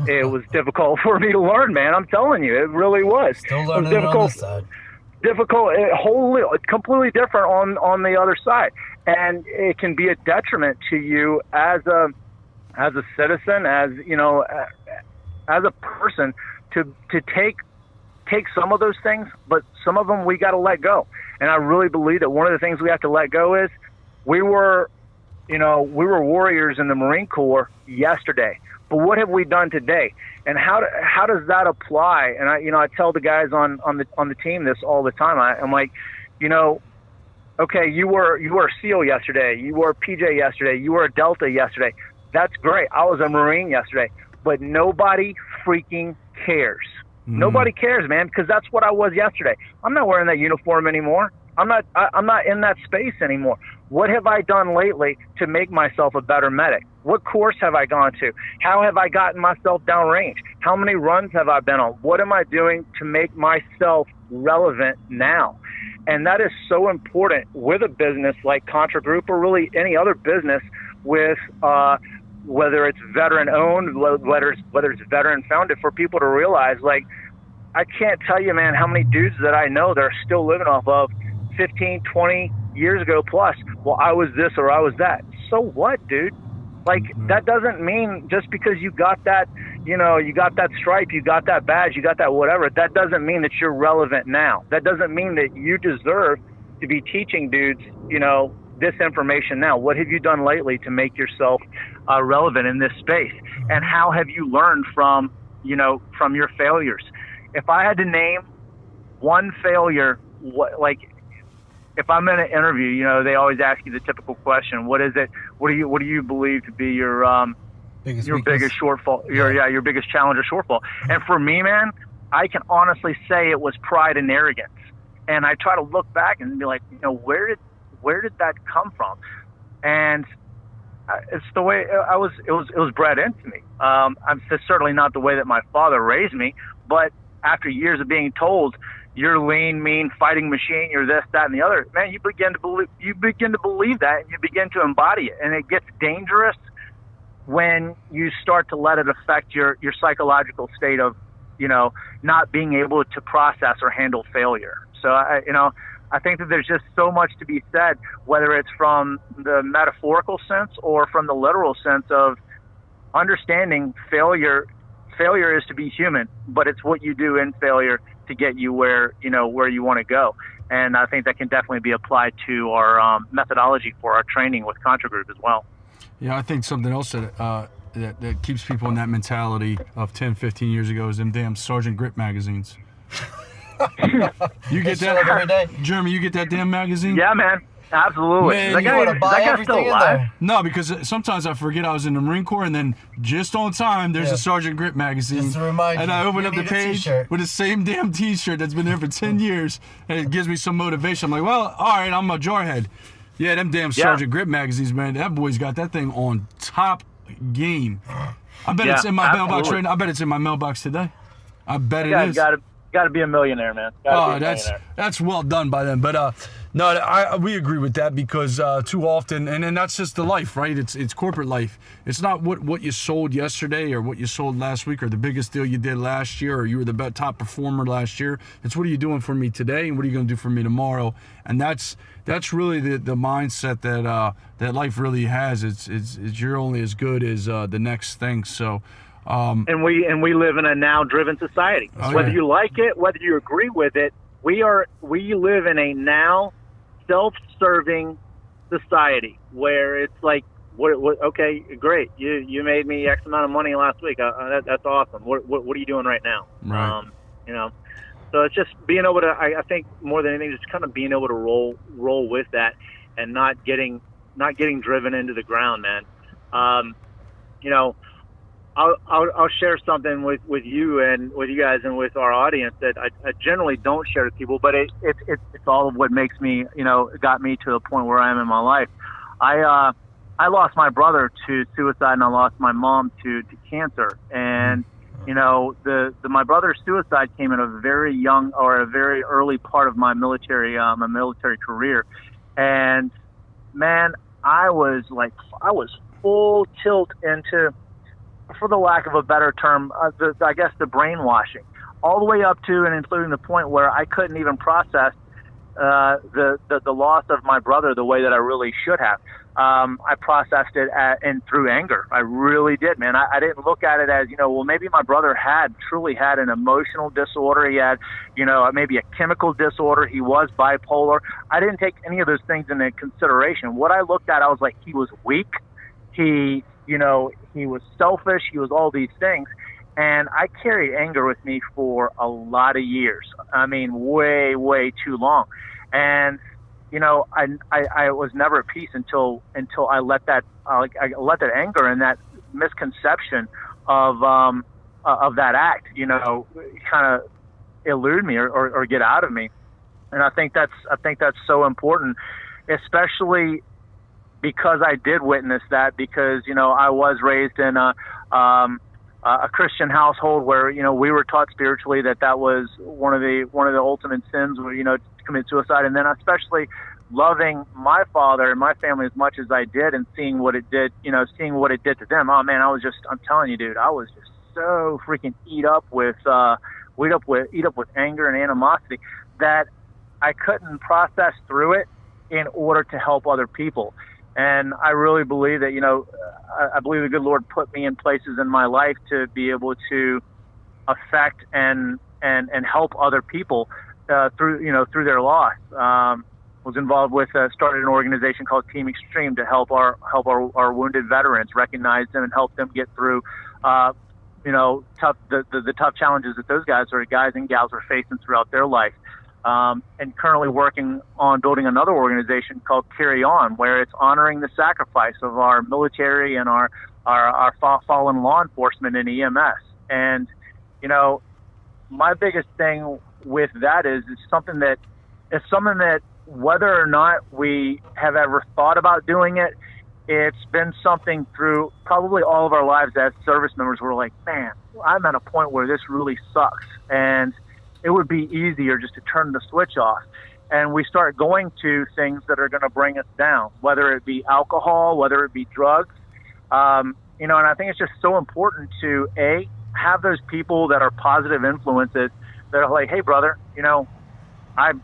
it was difficult for me to learn, man. I'm telling you, it really was. Still learning it was difficult, on this side. Difficult, completely different on the other side. And it can be a detriment to you as a citizen, as a person, to take some of those things, but some of them we got to let go. And I really believe that one of the things we have to let go is we were warriors in the Marine Corps yesterday, but what have we done today? And how does that apply? And I tell the guys on the team this all the time. I'm like, okay, you were a SEAL yesterday, you were a PJ yesterday, you were a Delta yesterday. That's great. I was a Marine yesterday, but nobody freaking cares. Nobody cares, man, because that's what I was yesterday. I'm not wearing that uniform anymore. I'm not in that space anymore. What have I done lately to make myself a better medic? What course have I gone to? How have I gotten myself downrange? How many runs have I been on? What am I doing to make myself relevant now? And that is so important with a business like Contra Group, or really any other business with whether it's veteran owned, whether it's veteran founded, for people to realize, like, I can't tell you, man, how many dudes that I know that are still living off of 15, 20 years ago plus. Well, I was this or I was that. So what, dude? Like, that doesn't mean just because you got that, you got that stripe, you got that badge, you got that whatever, that doesn't mean that you're relevant now. That doesn't mean that you deserve to be teaching dudes, this information now. What have you done lately to make yourself relevant in this space? And how have you learned from your failures? If I had to name one failure, if I'm in an interview, they always ask you the typical question: what is it? What do you believe to be your biggest shortfall? Your biggest challenge or shortfall? And for me, man, I can honestly say it was pride and arrogance. And I try to look back and be like, where did that come from? And it's the way it was bred into me. It's certainly not the way that my father raised me, but after years of being told, you're lean, mean, fighting machine, you're this, that, and the other, man, you begin to believe that, and you begin to embody it. And it gets dangerous when you start to let it affect your psychological state of, not being able to process or handle failure. So I think that there's just so much to be said, whether it's from the metaphorical sense or from the literal sense of understanding failure. Failure is to be human, but it's what you do in failure to get you where you want to go. And I think that can definitely be applied to our methodology for our training with Contra Group as well. Yeah, I think something else that keeps people in that mentality of 10, 15 years ago is them damn Sergeant Grip magazines. You get that every day? Jeremy, you get that damn magazine? Yeah, man. Absolutely. Man, you want to buy everything in there? No, because sometimes I forget I was in the Marine Corps, and then just on time, there's a Sergeant Grip magazine. Just to remind and you, I open up the page with the same damn T-shirt that's been there for 10 years, and it gives me some motivation. I'm like, well, all right, I'm a jarhead. Yeah, them damn Sergeant Grip magazines, man. That boy's got that thing on top game. I bet it's in my mailbox right now. I bet it's in my mailbox today. I bet it is. Got to be a millionaire, man. That's well done by them. But we agree with that, because too often, and that's just the life, right? It's corporate life. It's not what you sold yesterday or what you sold last week or the biggest deal you did last year or you were the top performer last year. It's what are you doing for me today and what are you going to do for me tomorrow? And that's really the mindset that life really has. It's you're only as good as the next thing. So. And we live in a now-driven society. Whether you like it, whether you agree with it, we live in a now self-serving society where it's like, what okay, great, you made me X amount of money last week, that's awesome. What are you doing right now? Right. You know, so it's just being able to, I think more than anything, just kind of being able to roll with that and not getting driven into the ground, man. You know, I'll share something with you and with you guys and with our audience that I generally don't share with people, but it's all of what makes me, you know, got me to the point where I am in my life. I lost my brother to suicide, and I lost my mom to cancer. And you know, my brother's suicide came in a very young or a very early part of my military career. And man, I was full tilt into, for the lack of a better term, I guess the brainwashing, all the way up to and including the point where I couldn't even process the loss of my brother the way that I really should have. I processed it through anger. I really did, man. I didn't look at it as, you know, well, maybe my brother truly had an emotional disorder. He had, you know, maybe a chemical disorder. He was bipolar. I didn't take any of those things into consideration. What I looked at, I was like, he was weak. He was selfish. He was all these things. And I carried anger with me for a lot of years. I mean, way, way too long. And, you know, I was never at peace until I let that anger and that misconception of that act, you know, kind of elude me or get out of me. And I think that's so important, especially because I did witness that, because, you know, I was raised in a Christian household where, you know, we were taught spiritually that was one of the ultimate sins, you know, to commit suicide. And then especially loving my father and my family as much as I did, and seeing what it did to them. Oh man, I'm telling you, dude, I was just so freaking eat up with anger and animosity that I couldn't process through it in order to help other people. And I really believe that, you know, I believe the good Lord put me in places in my life to be able to affect and help other people through their loss. Was involved with started an organization called Team Extreme to help our wounded veterans, recognize them and help them get through the tough challenges that those guys and gals are facing throughout their life. And currently working on building another organization called Carry On, where it's honoring the sacrifice of our military and our fallen law enforcement and EMS. And, you know, my biggest thing with that is it's something that whether or not we have ever thought about doing it, it's been something through probably all of our lives as service members. We're like, man, I'm at a point where this really sucks. And it would be easier just to turn the switch off. And we start going to things that are going to bring us down, whether it be alcohol, whether it be drugs. And I think it's just so important to, have those people that are positive influences that are like, hey, brother, you know, I've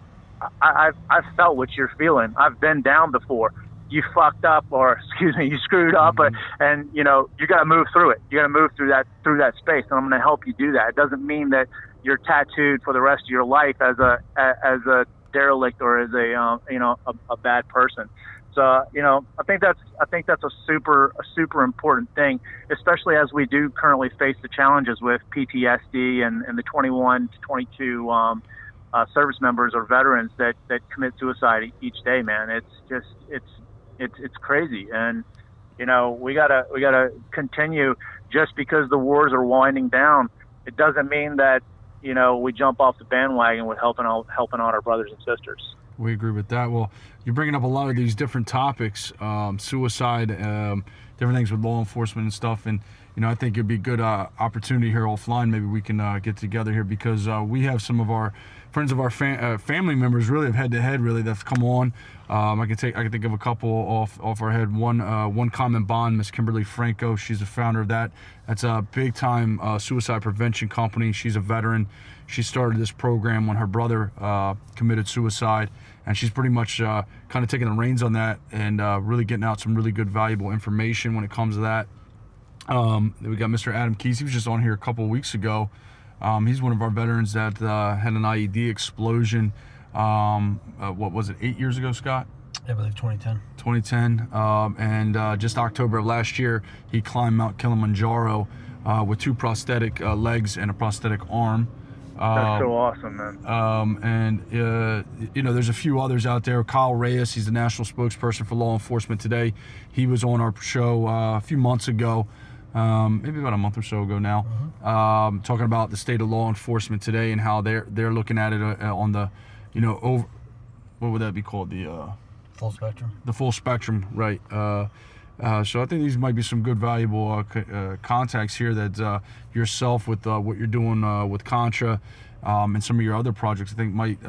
felt what you're feeling. I've been down before. You fucked up, or you screwed up, and you know, you got to move through it. You got to move through that space, and I'm going to help you do that. It doesn't mean that you're tattooed for the rest of your life as a derelict or as a bad person. So, you know, I think that's a super important thing, especially as we do currently face the challenges with PTSD and the 21 to 22 service members or veterans that commit suicide each day. Man, it's crazy. And, you know, we gotta continue. Just because the wars are winding down, it doesn't mean that, you know, we jump off the bandwagon with helping out our brothers and sisters. We agree with that. Well, you're bringing up a lot of these different topics, suicide, different things with law enforcement and stuff. And, you know, I think it'd be a good opportunity here offline. Maybe we can get together here, because we have some of our friends of our family members, really, of Head2Head, really, that's come on. I can think of a couple off our head. One Common Bond, Miss Kimberly Franco. She's the founder of that. That's a big time suicide prevention company. She's a veteran. She started this program when her brother committed suicide, and she's pretty much kind of taking the reins on that and really getting out some really good, valuable information when it comes to that. We got Mr. Adam Keys. He was just on here a couple of weeks ago. He's one of our veterans that had an IED explosion. What was it, 8 years ago, Scott? I believe 2010. 2010, and just October of last year, he climbed Mount Kilimanjaro with 2 prosthetic legs and a prosthetic arm. That's so awesome, man. And you know, there's a few others out there. Kyle Reyes, he's the national spokesperson for law enforcement today. He was on our show a few months ago, maybe about a month or so ago now, talking about the state of law enforcement today and how they're looking at it on the, you know, over, what would that be called? The full spectrum. The full spectrum, right? So I think these might be some good, valuable contacts here that yourself with what you're doing with Contra and some of your other projects, I think might,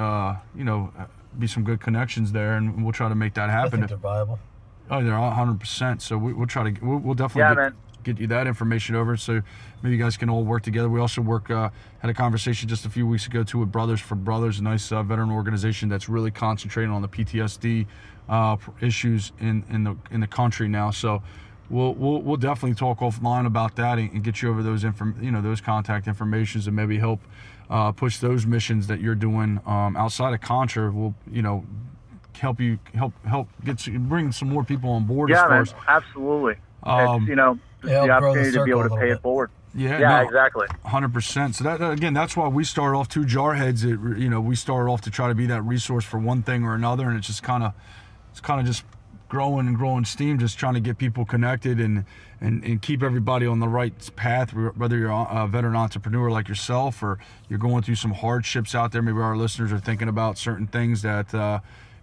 you know, be some good connections there, and we'll try to make that happen. I think they're viable. Oh, they're 100%. So we'll try to, we'll definitely get you that information over, so maybe you guys can all work together. We also had a conversation just a few weeks ago too with Brothers for Brothers, a nice veteran organization that's really concentrating on the PTSD issues in the country now. So we'll definitely talk offline about that and get you over those those contact informations, and maybe help push those missions that you're doing outside of Contra. We'll help bring some more people on board. Yeah, man, absolutely. It's, the opportunity to be able to pay it forward. Yeah, exactly. 100%. So that, again, that's why we start off 2 Jarheads. We start off to try to be that resource for one thing or another, and it's just kind of just growing and growing steam, just trying to get people connected and keep everybody on the right path, whether you're a veteran entrepreneur like yourself, or you're going through some hardships out there. Maybe our listeners are thinking about certain things that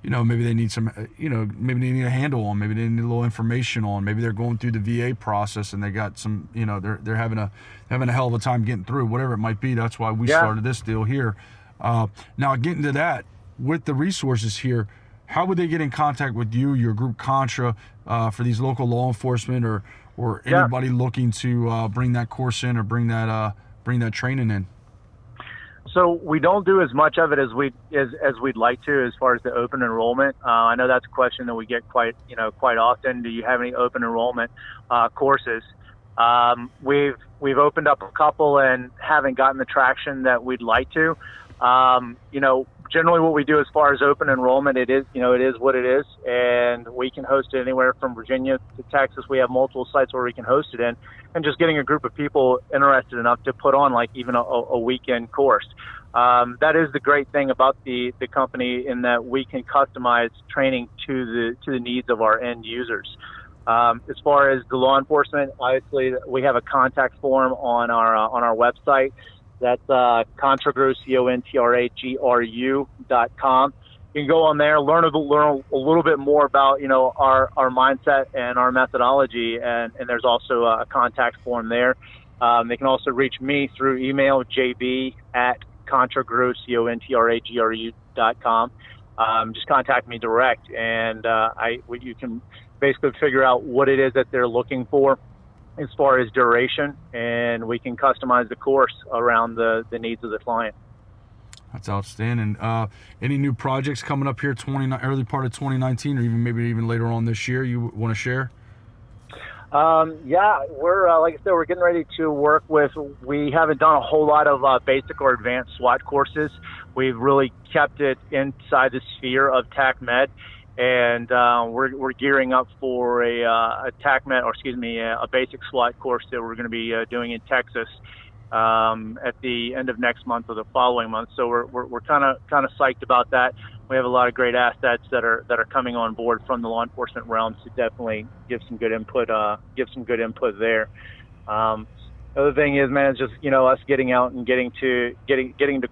maybe they need some, maybe they need a handle on, maybe they need a little information on, maybe they're going through the VA process and they got some, they're having a hell of a time getting through, whatever it might be. That's why we started this deal here. Now getting to that, with the resources here, how would they get in contact with you, your group Contra, for these local law enforcement or anybody looking to bring that course in or bring that training in? So we don't do as much of it as we'd like to, as far as the open enrollment. I know that's a question that we get quite often. Do you have any open enrollment courses? We've opened up a couple and haven't gotten the traction that we'd like to. Generally what we do as far as open enrollment, it is what it is, and we can host it anywhere from Virginia to Texas. We have multiple sites where we can host it in, and just getting a group of people interested enough to put on like even a weekend course. That is the great thing about the company, in that we can customize training to the needs of our end users. As far as the law enforcement, obviously we have a contact form on our website. That's Contra Group, CONTRAGRU.com. You can go on there, learn a little bit more about our mindset and our methodology, and there's also a contact form there. They can also reach me through email, jb@Contra Group, CONTRAGRU.com. Just contact me direct, and you can basically figure out what it is that they're looking for as far as duration, and we can customize the course around the needs of the client. That's outstanding. Any new projects coming up here early part of 2019, or even later on this year you want to share? We're like I said, we're getting ready to work with. We haven't done a whole lot of basic or advanced SWAT courses. We've really kept it inside the sphere of Tac-Med. And we're gearing up for a Tac-Med, a basic SWAT course that we're going to be doing in Texas at the end of next month or the following month. So we're kind of psyched about that. We have a lot of great assets that are coming on board from the law enforcement realm to definitely give some good input there. The other thing is, man, it's just us getting out and getting to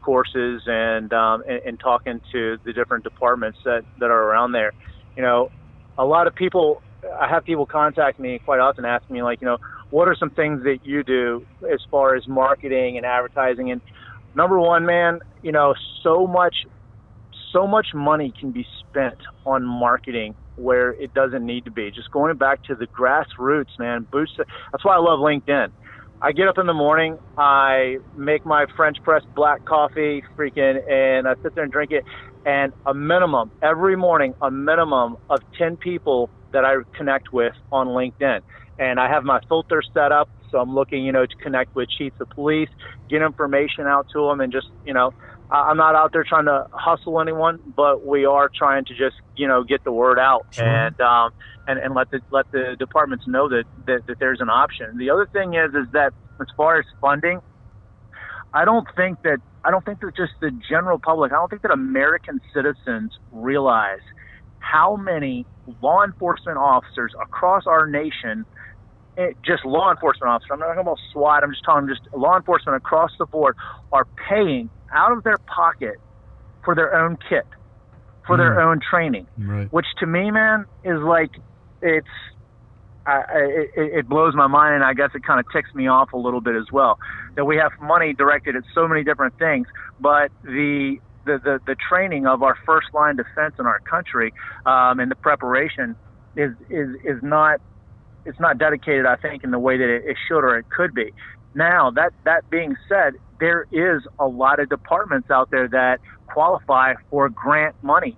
courses and talking to the different departments that are around there. A lot of people, I have people contact me quite often, ask me what are some things that you do as far as marketing and advertising? And number one, man, so much money can be spent on marketing where it doesn't need to be. Just going back to the grassroots, man, that's why I love LinkedIn. I get up in the morning, I make my French press black coffee, and I sit there and drink it. And every morning, a minimum of 10 people that I connect with on LinkedIn. And I have my filter set up. So I'm looking, to connect with chiefs of police, get information out to them, and just, I'm not out there trying to hustle anyone, but we are trying to just, get the word out. Sure. And let the departments know that there's an option. The other thing is that as far as funding, I don't think that just the general public, I don't think that American citizens realize how many law enforcement officers across our nation, just law enforcement officers, I'm not talking about SWAT, I'm just talking just law enforcement across the board, are paying out of their pocket for their own kit, for their own training, right. Which to me, man, is like, it blows my mind, and I guess it kind of ticks me off a little bit as well, that we have money directed at so many different things, but the training of our first line defense in our country, and the preparation is not, it's not dedicated, I think, in the way that it should or it could be. Now, that being said, there is a lot of departments out there that qualify for grant money.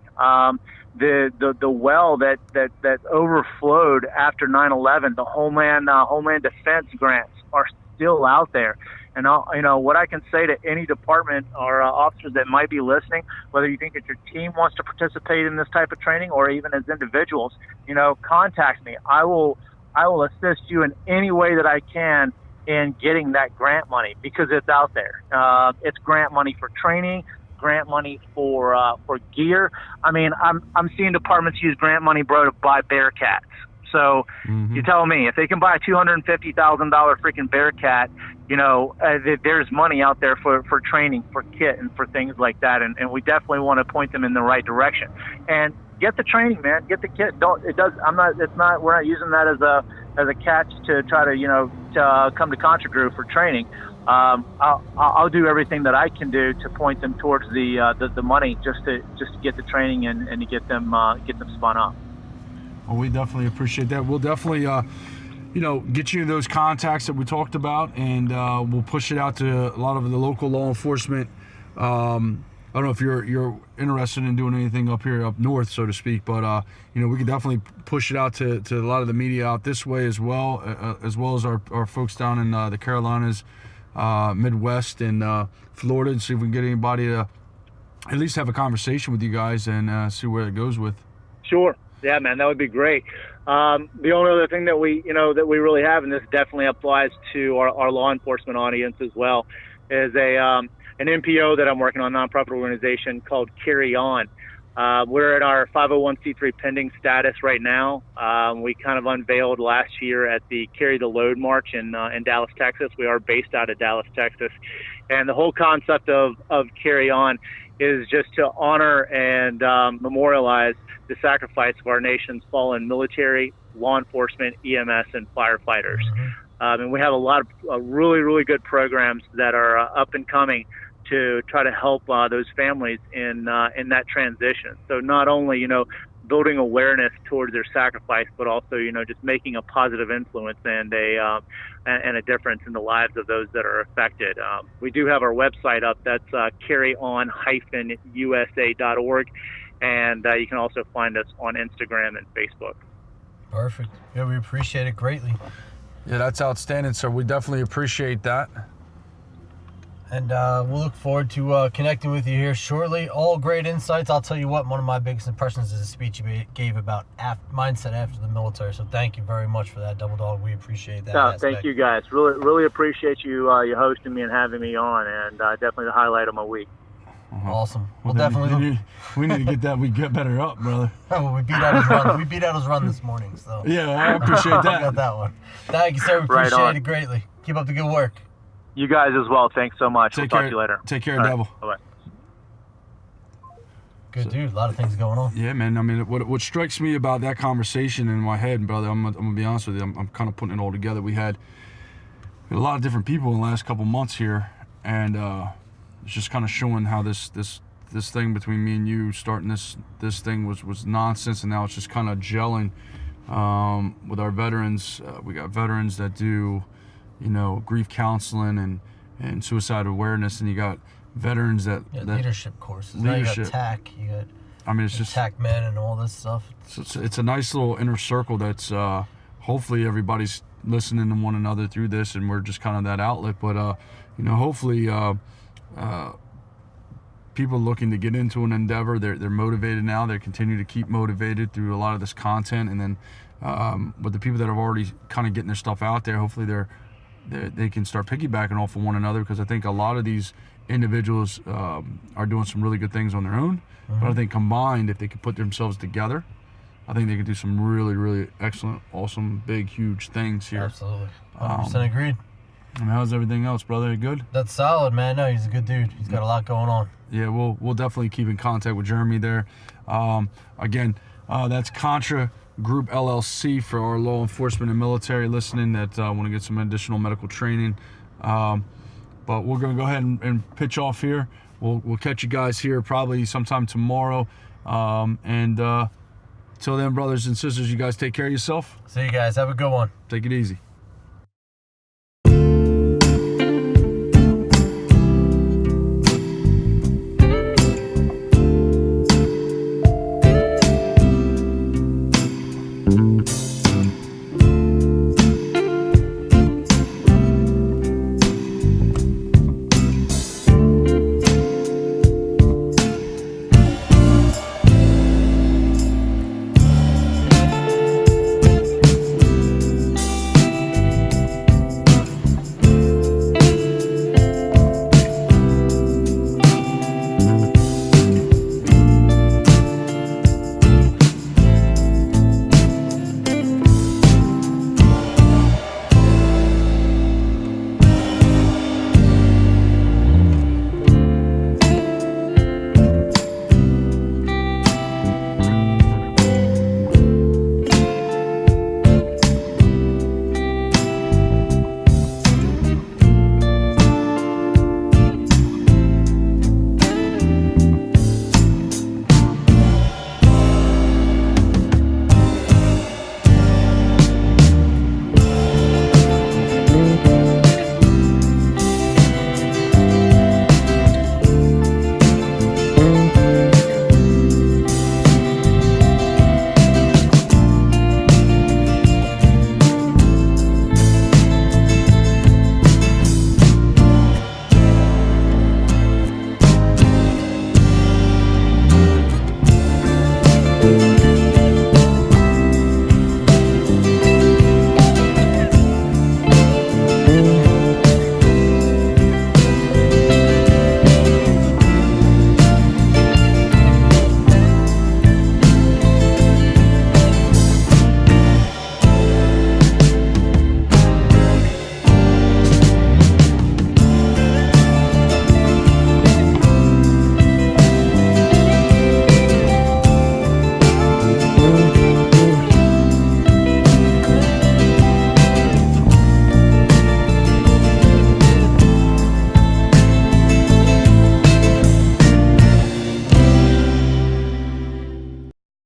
The well that overflowed after 9/11, the Homeland Defense grants are still out there. And what I can say to any department or officers that might be listening, whether you think that your team wants to participate in this type of training or even as individuals, contact me. I will assist you in any way that I can in getting that grant money, because it's out there. It's grant money for training, grant money for gear. I mean, I'm seeing departments use grant money, bro, to buy Bearcats. So you tell me, if they can buy a $250,000 freaking Bearcat, there's money out there for training, for kit, and for things like that. And we definitely want to point them in the right direction. And get the training, man. Get the kit. We're not using that as a catch to try to come to Contra Group for training. I'll do everything that I can do to point them towards the money, just to get the training and to get them spun up. Well, we definitely appreciate that. We'll definitely, get you those contacts that we talked about, and we'll push it out to a lot of the local law enforcement. I don't know if you're interested in doing anything up north, so to speak, but we can definitely push it out to a lot of the media out this way as well as our folks down in the Carolinas, Midwest, and Florida, and see if we can get anybody to at least have a conversation with you guys and see where it goes with. Sure. Yeah, man, that would be great. The only other thing that we really have, and this definitely applies to our law enforcement audience as well, is an NPO that I'm working on, a nonprofit organization called Carry On. We're at our 501c3 pending status right now. We kind of unveiled last year at the Carry the Load March in Dallas, Texas. We are based out of Dallas, Texas. And the whole concept of Carry On is just to honor and memorialize the sacrifice of our nation's fallen military, law enforcement, EMS, and firefighters. And we have a lot of really, really good programs that are up and coming to try to help those families in that transition. So not only, building awareness towards their sacrifice, but also, just making a positive influence and a difference in the lives of those that are affected. We do have our website up. That's carryon-usa.org. And you can also find us on Instagram and Facebook. Perfect. Yeah, we appreciate it greatly. Yeah, that's outstanding, sir. We definitely appreciate that. And we'll look forward to connecting with you here shortly. All great insights. I'll tell you what, one of my biggest impressions is the speech you gave about mindset after the military. So thank you very much for that, Double Dog. We appreciate that. No, thank you, guys. Really, really appreciate you hosting me and having me on, and definitely the highlight of my week. Awesome. Well, definitely. We need to get that. We get better up, brother. Oh, we beat out his run. We beat out his run this morning. So yeah, I appreciate that. I got that one. Thank you, sir. We appreciate it greatly. Keep up the good work. You guys as well. Thanks so much. We'll talk to you later. Take care, Devil. Bye. Good dude. A lot of things going on. Yeah, man. I mean, what strikes me about that conversation in my head, brother, I'm gonna be honest with you. I'm kind of putting it all together. We had a lot of different people in the last couple months here, and it's just kind of showing how this thing between me and you starting this thing was nonsense, and now it's just kind of gelling with our veterans. We got veterans that do, grief counseling and suicide awareness, and you got veterans that leadership courses. Leadership. Now you got TAC, you got it's just Tac-Med and all this stuff. It's a nice little inner circle that's hopefully everybody's listening to one another through this, and we're just kind of that outlet. But you know, hopefully people looking to get into an endeavor, they're motivated now. They continue to keep motivated through a lot of this content, and then with the people that have already kind of getting their stuff out there, hopefully they can start piggybacking off of one another, because I think a lot of these individuals are doing some really good things on their own. Mm-hmm. But I think combined, if they could put themselves together, I think they could do some really, really excellent, awesome, big, huge things here. Absolutely. 100% agreed. And how's everything else, brother? You good? That's solid, man. No, he's a good dude. He's got a lot going on. Yeah, we'll definitely keep in contact with Jeremy there. Again, that's Contra Group LLC for our law enforcement and military listening that want to get some additional medical training. But we're going to go ahead and pitch off here. We'll catch you guys here probably sometime tomorrow. Till then, brothers and sisters, you guys take care of yourself. See you guys. Have a good one. Take it easy.